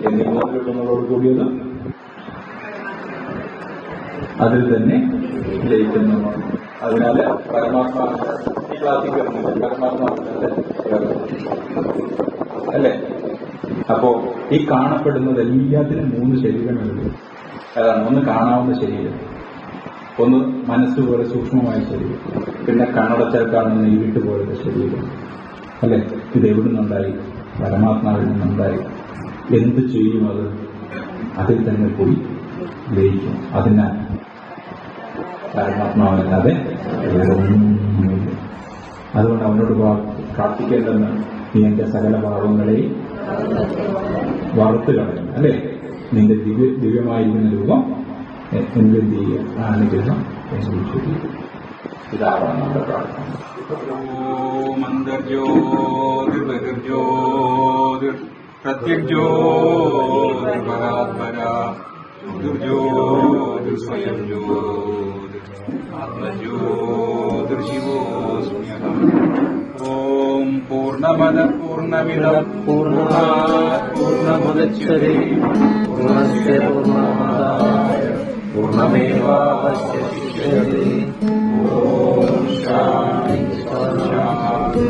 എന്നിങ്ങോട്ടുള്ളതോട് കൂടിയത് അതിൽ തന്നെ ലയിക്കുന്നതാണ്. അതിനാല് പരമാത്മാവിന്റെ ഈ ക്ലാസ്സിൽ വരുന്നില്ല, പരമാത്മാവിന്റെ അല്ലേ? അപ്പോ ഈ കാണപ്പെടുന്നത് എല്ലാത്തിനും 3 ശരീരങ്ങളുണ്ട്. അതാണ്, ഒന്ന് കാണാവുന്ന ശരീരം, ഒന്ന് മനസ്സുപോലെ സൂക്ഷ്മമായ ശരീരം, പിന്നെ കണ്ണടച്ചാൽ കാണുന്ന ഇരുട്ട് പോലത്തെ ശരീരം, അല്ലെ? ഇത് എവിടെ നിന്നുണ്ടായി? പരമാത്മാവിൽ നിന്നുണ്ടായി. എന്ത് ചെയ്യും അത്? അതിൽ തന്നെ പോയി ലയിക്കും. അതിനാൽ പരമാത്മാവല്ലാതെ വേറൊന്നുമില്ല. അതുകൊണ്ട് അവനോട് പ്രാർത്ഥിക്കേണ്ടെന്ന് നീ എന്റെ സകല പാപങ്ങളെയും വറുത്ത് കളയും, അല്ലേ? നിന്റെ ദിവ്യമായിരിക്കുന്ന രൂപം എന്തെന്ത് ചെയ്യുക, ആ അനുഗ്രഹം ഇതാവണം നമ്മുടെ പ്രാർത്ഥന. സ്വയം ആത്മജ്യോതിർശിവോസ്മ്യഹം. ഓം പൂർണ്ണമദ പൂർണ്ണമിദം പൂർണ്ണാത് പൂർണ്ണമുദച്യതേ പൂർണ്ണസ്യ പൂർണ്ണമാദായ പൂർണ്ണമേവാവശിഷ്യതേ. ഓം ശാന്തി ശാന്തി.